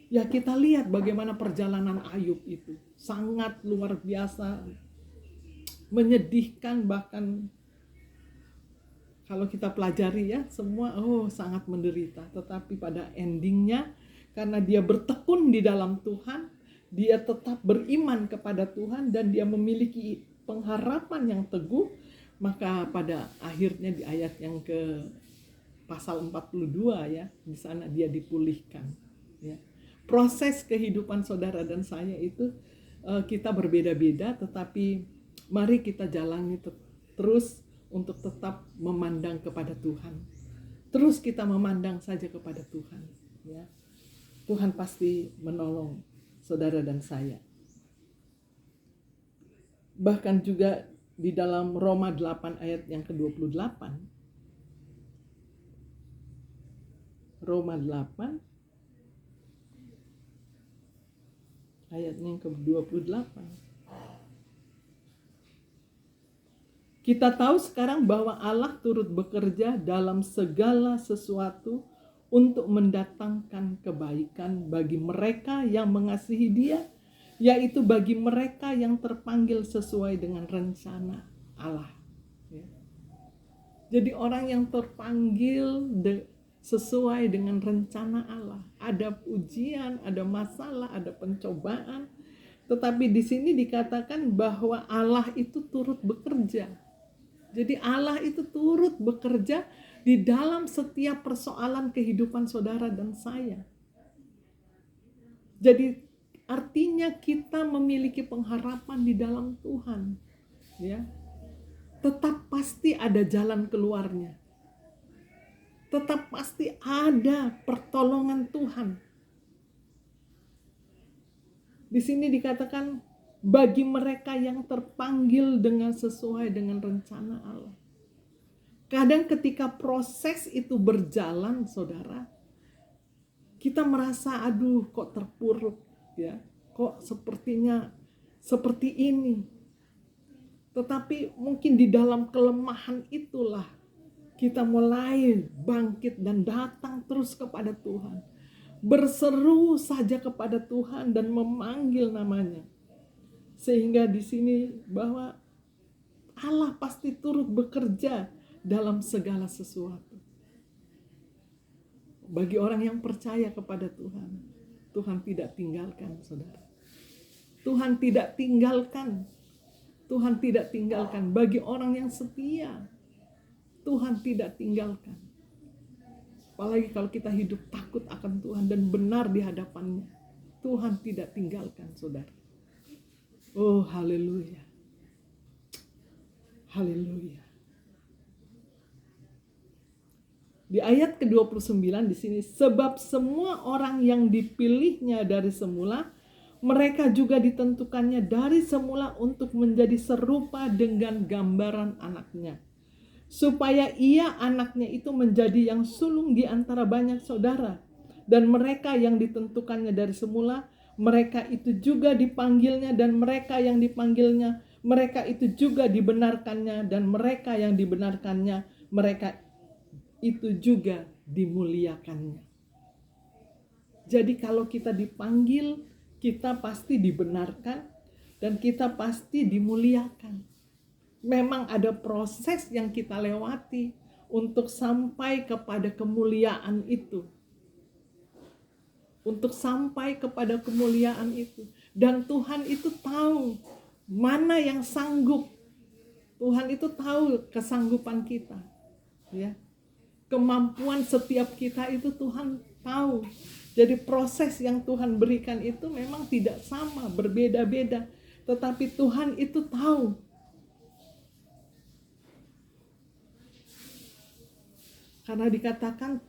ya kita lihat bagaimana perjalanan Ayub itu. Sangat luar biasa, menyedihkan, bahkan kalau kita pelajari ya semua sangat menderita. Tetapi pada endingnya, karena dia bertekun di dalam Tuhan, dia tetap beriman kepada Tuhan dan dia memiliki pengharapan yang teguh, maka pada akhirnya di ayat yang ke pasal 42 ya, di sana dia dipulihkan ya. Proses kehidupan saudara dan saya itu kita berbeda-beda, tetapi mari kita jalani terus untuk tetap memandang kepada Tuhan. Terus kita memandang saja kepada Tuhan ya. Tuhan pasti menolong saudara dan saya. Bahkan juga di dalam Roma 8 ayat yang ke-28. Roma 8 ayat yang ke-28. Kita tahu sekarang bahwa Allah turut bekerja dalam segala sesuatu untuk mendatangkan kebaikan bagi mereka yang mengasihi Dia, yaitu bagi mereka yang terpanggil sesuai dengan rencana Allah. Ya. Jadi orang yang terpanggil sesuai dengan rencana Allah. Ada ujian, ada masalah, ada pencobaan, tetapi di sini dikatakan bahwa Allah itu turut bekerja. Jadi Allah itu turut bekerja di dalam setiap persoalan kehidupan saudara dan saya. Jadi artinya kita memiliki pengharapan di dalam Tuhan, ya. Tetap pasti ada jalan keluarnya. Tetap pasti ada pertolongan Tuhan. Di sini dikatakan bagi mereka yang terpanggil dengan sesuai dengan rencana Allah. Kadang ketika proses itu berjalan, saudara, kita merasa aduh kok terpuruk ya, kok sepertinya seperti ini. Tetapi mungkin di dalam kelemahan itulah kita mulai bangkit dan datang terus kepada Tuhan. Berseru saja kepada Tuhan dan memanggil namanya. Sehingga di sini bahwa Allah pasti turut bekerja dalam segala sesuatu. Bagi orang yang percaya kepada Tuhan, Tuhan tidak tinggalkan saudara. Tuhan tidak tinggalkan. Tuhan tidak tinggalkan. Bagi orang yang setia, Tuhan tidak tinggalkan. Apalagi kalau kita hidup takut akan Tuhan dan benar di hadapannya, Tuhan tidak tinggalkan saudara. Oh haleluya. Haleluya. Di ayat ke-29 di sini, sebab semua orang yang dipilihnya dari semula, mereka juga ditentukannya dari semula untuk menjadi serupa dengan gambaran anaknya, supaya ia anaknya itu menjadi yang sulung di antara banyak saudara. Dan mereka yang ditentukannya dari semula, mereka itu juga dipanggilnya, dan mereka yang dipanggilnya, mereka itu juga dibenarkannya, dan mereka yang dibenarkannya, mereka itu juga dimuliakannya. Jadi kalau kita dipanggil, kita pasti dibenarkan dan kita pasti dimuliakan. Memang ada proses yang kita lewati untuk sampai kepada kemuliaan itu. Untuk sampai kepada kemuliaan itu. Dan Tuhan itu tahu mana yang sanggup. Tuhan itu tahu kesanggupan kita. Ya. Kemampuan setiap kita itu Tuhan tahu. Jadi proses yang Tuhan berikan itu memang tidak sama, berbeda-beda. Tetapi Tuhan itu tahu. Karena dikatakan,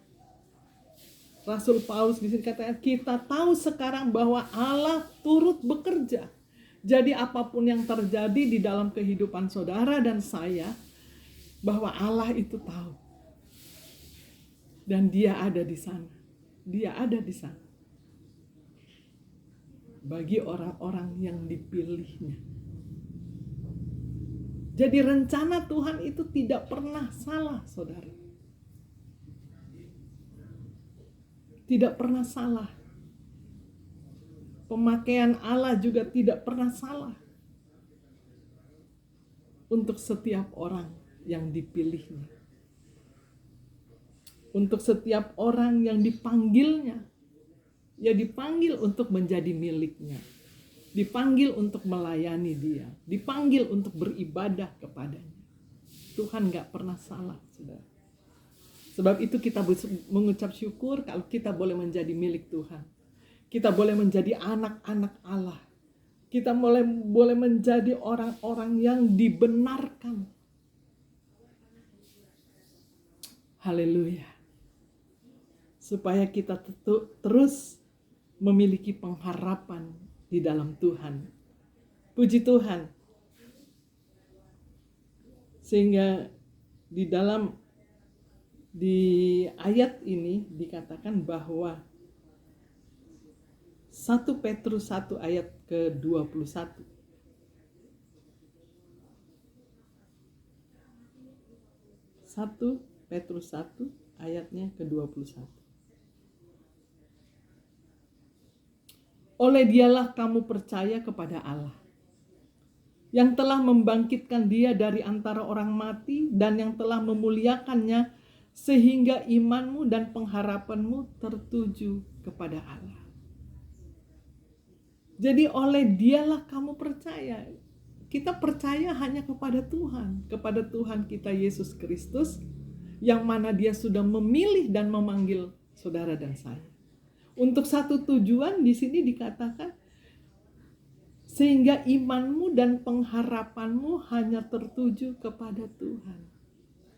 Rasul Paulus di sini katakan, kita tahu sekarang bahwa Allah turut bekerja. Jadi apapun yang terjadi di dalam kehidupan saudara dan saya, bahwa Allah itu tahu. Dan dia ada di sana. Dia ada di sana. Bagi orang-orang yang dipilihnya. Jadi rencana Tuhan itu tidak pernah salah, saudara. Tidak pernah salah. Pemakaian Allah juga tidak pernah salah. Untuk setiap orang yang dipilihnya. Untuk setiap orang yang dipanggilnya. Ya dipanggil untuk menjadi miliknya. Dipanggil untuk melayani dia. Dipanggil untuk beribadah kepadanya. Tuhan gak pernah salah, saudara. Sebab itu kita mengucap syukur kalau kita boleh menjadi milik Tuhan. Kita boleh menjadi anak-anak Allah. Kita boleh menjadi orang-orang yang dibenarkan. Haleluya. Supaya kita terus memiliki pengharapan di dalam Tuhan. Puji Tuhan. Sehingga di ayat ini dikatakan bahwa 1 Petrus 1 ayat ke-21. 1 Petrus 1 ayatnya ke-21. Oleh dialah kamu percaya kepada Allah, yang telah membangkitkan dia dari antara orang mati dan yang telah memuliakannya sehingga imanmu dan pengharapanmu tertuju kepada Allah. Jadi oleh dialah kamu percaya. Kita percaya hanya kepada Tuhan kita Yesus Kristus, yang mana dia sudah memilih dan memanggil saudara dan saya. Untuk satu tujuan di sini dikatakan, sehingga imanmu dan pengharapanmu hanya tertuju kepada Tuhan.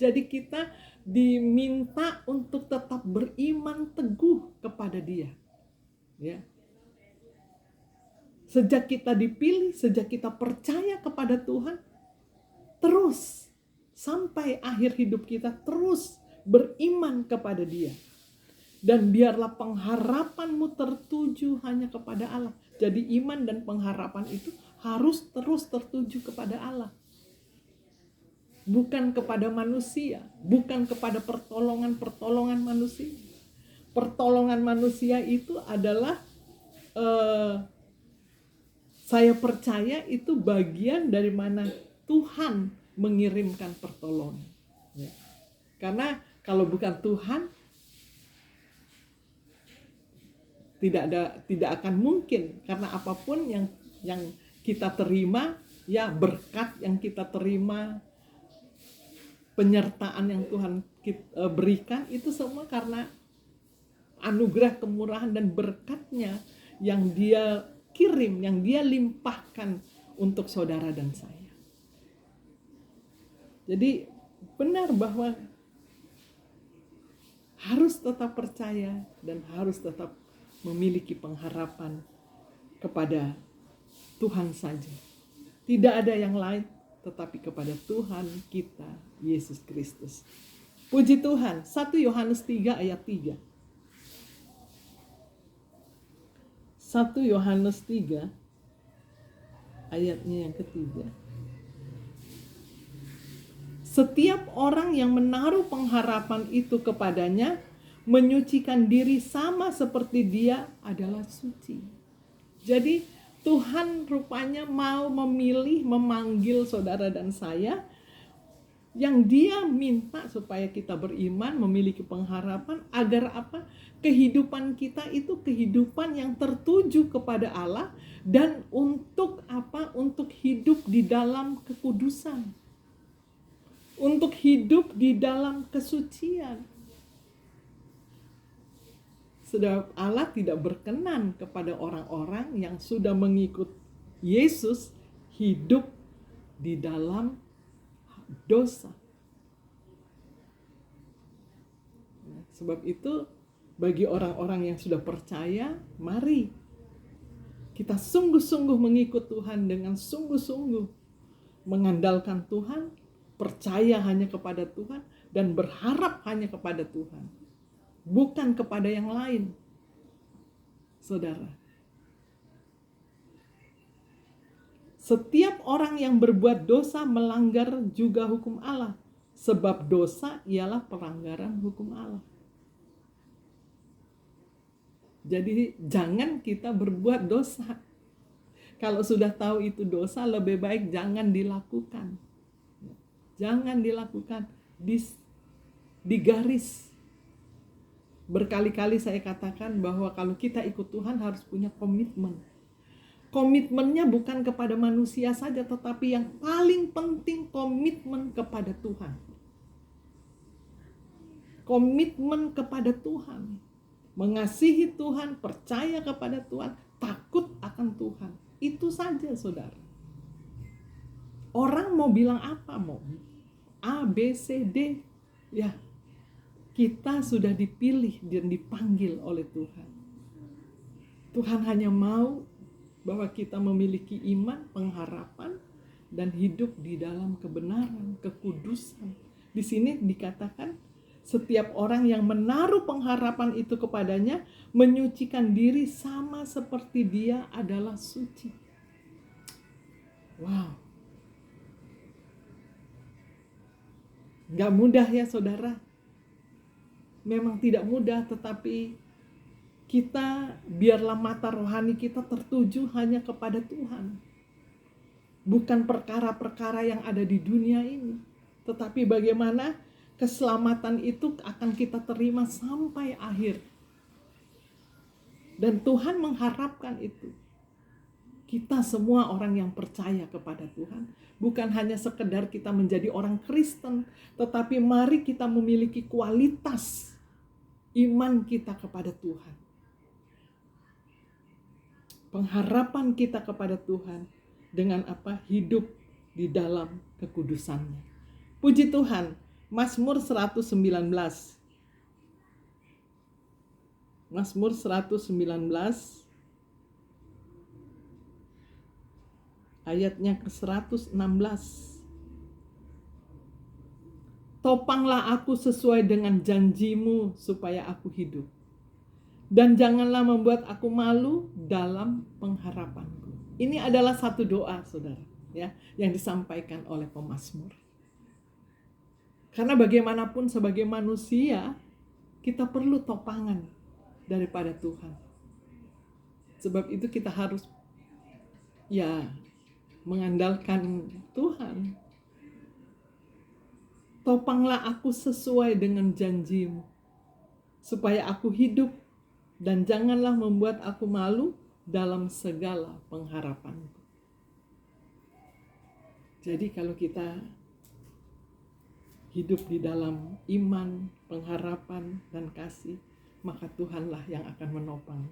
Jadi kita diminta untuk tetap beriman teguh kepada Dia. Ya. Sejak kita dipilih, sejak kita percaya kepada Tuhan, terus sampai akhir hidup kita terus beriman kepada Dia. Dan biarlah pengharapanmu tertuju hanya kepada Allah. Jadi iman dan pengharapan itu harus terus tertuju kepada Allah. Bukan kepada manusia. Bukan kepada pertolongan manusia. Pertolongan manusia itu adalah saya percaya itu bagian dari mana Tuhan mengirimkan pertolongan. Ya. Karena kalau bukan Tuhan, tidak akan mungkin, karena apapun yang kita terima, ya berkat yang kita terima, penyertaan yang Tuhan berikan, itu semua karena anugerah, kemurahan dan berkatnya yang Dia kirim, yang Dia limpahkan untuk saudara dan saya. Jadi benar bahwa harus tetap percaya dan harus tetap memiliki pengharapan kepada Tuhan saja. Tidak ada yang lain tetapi kepada Tuhan kita, Yesus Kristus. Puji Tuhan. 1 Yohanes 3 ayat 3. 1 Yohanes 3 ayatnya yang ketiga. Setiap orang yang menaruh pengharapan itu kepadanya menyucikan diri sama seperti Dia adalah suci. Jadi Tuhan rupanya mau memilih, memanggil saudara dan saya, yang Dia minta supaya kita beriman, memiliki pengharapan, agar apa? Kehidupan kita itu kehidupan yang tertuju kepada Allah, dan untuk apa? Untuk hidup di dalam kekudusan, untuk hidup di dalam kesucian. Sebab Allah tidak berkenan kepada orang-orang yang sudah mengikut Yesus hidup di dalam dosa. Sebab itu bagi orang-orang yang sudah percaya, mari kita sungguh-sungguh mengikut Tuhan dengan sungguh-sungguh mengandalkan Tuhan, percaya hanya kepada Tuhan, dan berharap hanya kepada Tuhan, bukan kepada yang lain. Saudara, setiap orang yang berbuat dosa melanggar juga hukum Allah, sebab dosa ialah pelanggaran hukum Allah. Jadi jangan kita berbuat dosa. Kalau sudah tahu itu dosa, lebih baik jangan dilakukan. Jangan dilakukan, digaris. Berkali-kali saya katakan bahwa kalau kita ikut Tuhan harus punya komitmen. Komitmennya bukan kepada manusia saja, tetapi yang paling penting komitmen kepada Tuhan. Komitmen kepada Tuhan. Mengasihi Tuhan, percaya kepada Tuhan, takut akan Tuhan. Itu saja, saudara. Orang mau bilang apa? Mau A, B, C, D. Ya, kita sudah dipilih dan dipanggil oleh Tuhan. Tuhan hanya mau bahwa kita memiliki iman, pengharapan, dan hidup di dalam kebenaran, kekudusan. Di sini dikatakan, setiap orang yang menaruh pengharapan itu kepadanya menyucikan diri sama seperti Dia adalah suci. Wow. Gak mudah ya saudara. Memang tidak mudah, tetapi kita biarlah mata rohani kita tertuju hanya kepada Tuhan. Bukan perkara-perkara yang ada di dunia ini, tetapi bagaimana keselamatan itu akan kita terima sampai akhir. Dan Tuhan mengharapkan itu. Kita semua orang yang percaya kepada Tuhan, bukan hanya sekedar kita menjadi orang Kristen, tetapi mari kita memiliki kualitas iman kita kepada Tuhan. Pengharapan kita kepada Tuhan dengan apa? Hidup di dalam kekudusannya. Puji Tuhan. Mazmur 119. Mazmur 119 ayatnya ke-116. Topanglah aku sesuai dengan janjimu supaya aku hidup, dan janganlah membuat aku malu dalam pengharapanku. Ini adalah satu doa, saudara, ya, yang disampaikan oleh pemazmur. Karena bagaimanapun sebagai manusia, kita perlu topangan daripada Tuhan. Sebab itu kita harus mengandalkan Tuhan. Topanglah aku sesuai dengan janjimu, supaya aku hidup, dan janganlah membuat aku malu dalam segala pengharapanku. Jadi kalau kita hidup di dalam iman, pengharapan, dan kasih, maka Tuhanlah yang akan menopang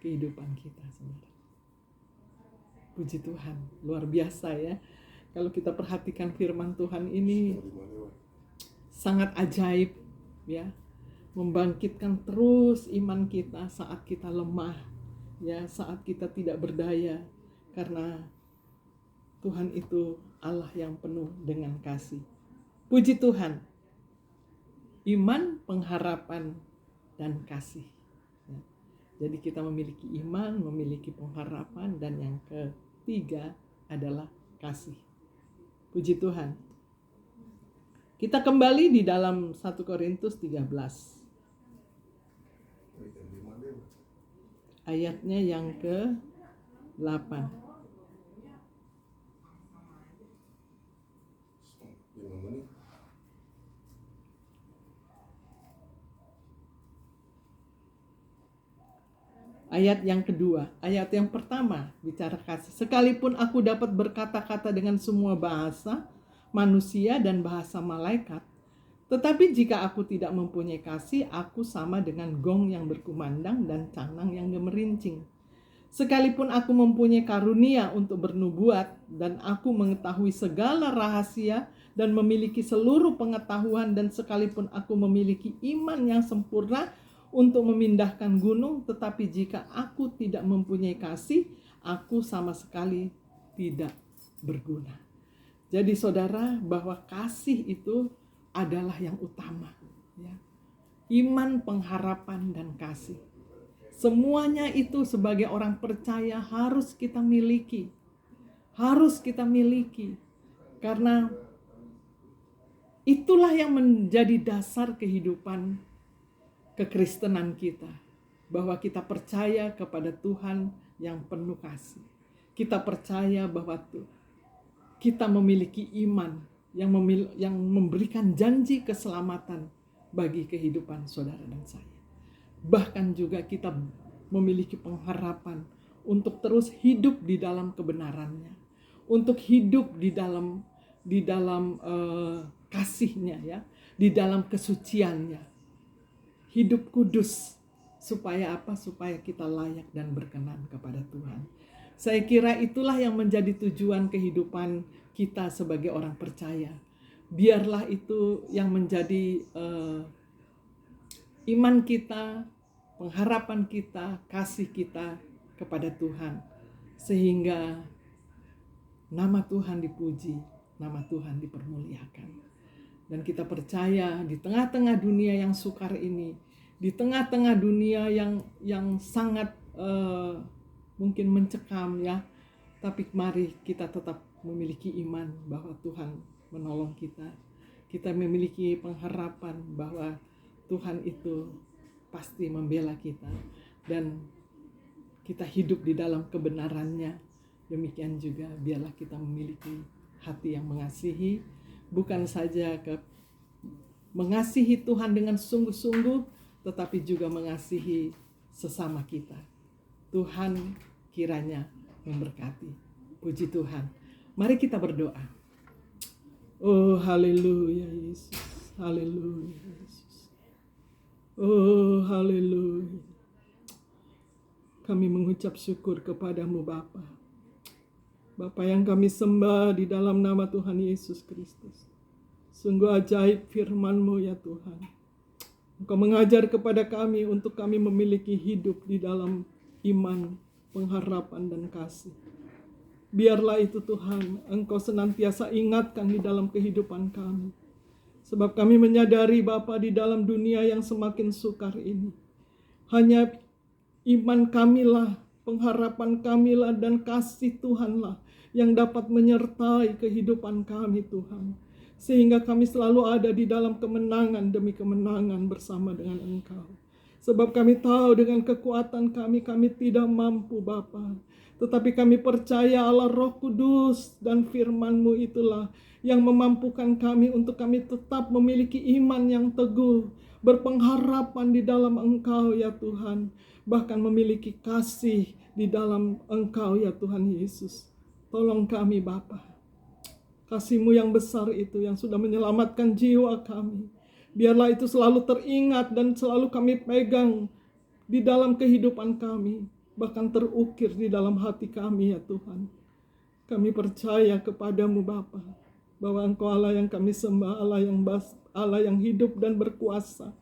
kehidupan kita, saudara. Puji Tuhan, luar biasa ya. Kalau kita perhatikan firman Tuhan ini sangat ajaib ya. membangkitkan terus iman kita saat kita lemah, ya, saat kita tidak berdaya, karena Tuhan itu Allah yang penuh dengan kasih. Puji Tuhan, iman, pengharapan, dan kasih. Ya. Jadi kita memiliki iman, memiliki pengharapan, dan yang ketiga adalah kasih. Puji Tuhan. Kita kembali di dalam 1 Korintus 13. Ayatnya yang ke-8. Ayat yang kedua, ayat yang pertama bicara kasih. Sekalipun aku dapat berkata-kata dengan semua bahasa manusia dan bahasa malaikat, tetapi jika aku tidak mempunyai kasih, aku sama dengan gong yang berkumandang dan canang yang gemerincing. Sekalipun aku mempunyai karunia untuk bernubuat dan aku mengetahui segala rahasia dan memiliki seluruh pengetahuan, dan sekalipun aku memiliki iman yang sempurna untuk memindahkan gunung, tetapi jika aku tidak mempunyai kasih, aku sama sekali tidak berguna. Jadi saudara, bahwa kasih itu adalah yang utama, ya. Iman, pengharapan, dan kasih. Semuanya itu sebagai orang percaya harus kita miliki. Harus kita miliki. Karena itulah yang menjadi dasar kehidupan kekristenan kita, bahwa kita percaya kepada Tuhan yang penuh kasih. Kita percaya bahwa kita memiliki iman yang memberikan janji keselamatan bagi kehidupan saudara dan saya. Bahkan juga kita memiliki pengharapan untuk terus hidup di dalam kebenarannya, untuk hidup di dalam kasihnya, ya, di dalam kesuciannya. Hidup kudus, supaya apa? Supaya kita layak dan berkenan kepada Tuhan. Saya kira itulah yang menjadi tujuan kehidupan kita sebagai orang percaya. Biarlah itu yang menjadi iman kita, pengharapan kita, kasih kita kepada Tuhan. Sehingga nama Tuhan dipuji, nama Tuhan dipermuliakan. Dan kita percaya di tengah-tengah dunia yang sukar ini, di tengah-tengah dunia yang sangat mungkin mencekam, ya, tapi mari kita tetap memiliki iman bahwa Tuhan menolong kita. Kita memiliki pengharapan bahwa Tuhan itu pasti membela kita, dan kita hidup di dalam kebenarannya. Demikian juga biarlah kita memiliki hati yang mengasihi, bukan saja mengasihi Tuhan dengan sungguh-sungguh, tetapi juga mengasihi sesama kita. Tuhan kiranya memberkati. Puji Tuhan. Mari kita berdoa. Oh, haleluya Yesus. Haleluya Yesus. Oh, haleluya. Kami mengucap syukur kepadamu Bapa. Bapa yang kami sembah di dalam nama Tuhan Yesus Kristus. Sungguh ajaib firman-Mu ya Tuhan. Engkau mengajar kepada kami untuk kami memiliki hidup di dalam iman, pengharapan, dan kasih. Biarlah itu Tuhan, Engkau senantiasa ingatkan di dalam kehidupan kami. Sebab kami menyadari Bapa, di dalam dunia yang semakin sukar ini, hanya iman kamilah, pengharapan kamilah, dan kasih Tuhanlah yang dapat menyertai kehidupan kami Tuhan. Sehingga kami selalu ada di dalam kemenangan demi kemenangan bersama dengan Engkau. Sebab kami tahu dengan kekuatan kami tidak mampu Bapa. Tetapi kami percaya Allah Roh Kudus dan firman-Mu itulah yang memampukan kami untuk kami tetap memiliki iman yang teguh, berpengharapan di dalam Engkau ya Tuhan. Bahkan memiliki kasih di dalam Engkau ya Tuhan Yesus. Tolong kami Bapa. Kasih-Mu yang besar itu yang sudah menyelamatkan jiwa kami. Biarlah itu selalu teringat dan selalu kami pegang di dalam kehidupan kami. Bahkan terukir di dalam hati kami ya Tuhan. Kami percaya kepadamu Bapa, bahwa Engkau Allah yang kami sembah, Allah yang hidup dan berkuasa.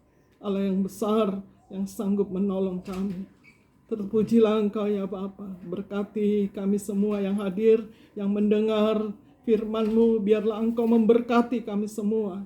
Allah yang besar, yang sanggup menolong kami. Terpujilah Engkau ya Bapa. Berkati kami semua yang hadir, yang mendengar firman-Mu. Biarlah Engkau memberkati kami semua.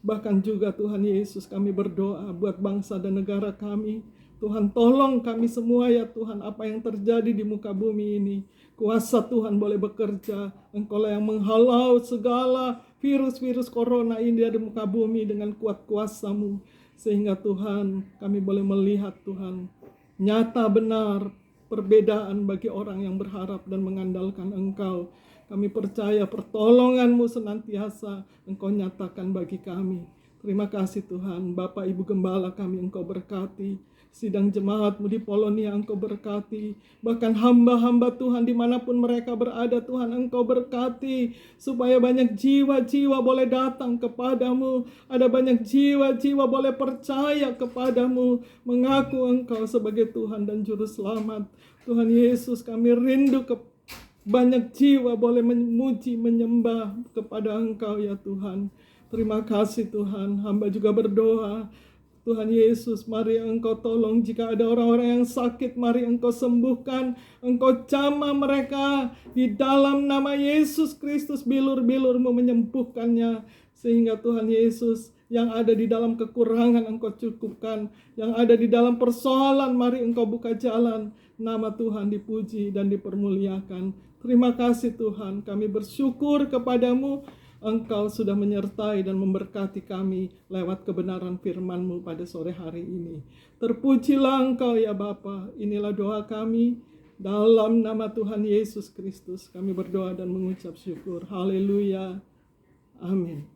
Bahkan juga Tuhan Yesus, kami berdoa buat bangsa dan negara kami. Tuhan tolong kami semua ya Tuhan, apa yang terjadi di muka bumi ini. Kuasa Tuhan boleh bekerja. Engkau lah yang menghalau segala virus-virus corona ini dari muka bumi dengan kuat kuasa-Mu. Sehingga Tuhan, kami boleh melihat Tuhan, nyata benar perbedaan bagi orang yang berharap dan mengandalkan Engkau. Kami percaya pertolongan-Mu senantiasa Engkau nyatakan bagi kami. Terima kasih Tuhan. Bapak Ibu Gembala kami Engkau berkati. Sidang jemaat-Mu di Polonia Engkau berkati. Bahkan hamba-hamba Tuhan dimanapun mereka berada, Tuhan Engkau berkati. Supaya banyak jiwa-jiwa boleh datang kepadamu. Ada banyak jiwa-jiwa boleh percaya kepadamu. Mengaku Engkau sebagai Tuhan dan Juru Selamat. Tuhan Yesus, kami rindu banyak jiwa boleh memuji, menyembah kepada Engkau ya Tuhan. Terima kasih Tuhan. Hamba juga berdoa, Tuhan Yesus, mari Engkau tolong jika ada orang-orang yang sakit, mari Engkau sembuhkan. Engkau jamah mereka di dalam nama Yesus Kristus, bilur-bilur-Mu menyembuhkannya. Sehingga Tuhan Yesus, yang ada di dalam kekurangan Engkau cukupkan. Yang ada di dalam persoalan, mari Engkau buka jalan. Nama Tuhan dipuji dan dipermuliakan. Terima kasih Tuhan, kami bersyukur kepadamu. Engkau sudah menyertai dan memberkati kami lewat kebenaran firman-Mu pada sore hari ini. Terpujilah Engkau ya Bapa. Inilah doa kami dalam nama Tuhan Yesus Kristus. Kami berdoa dan mengucap syukur. Haleluya. Amin.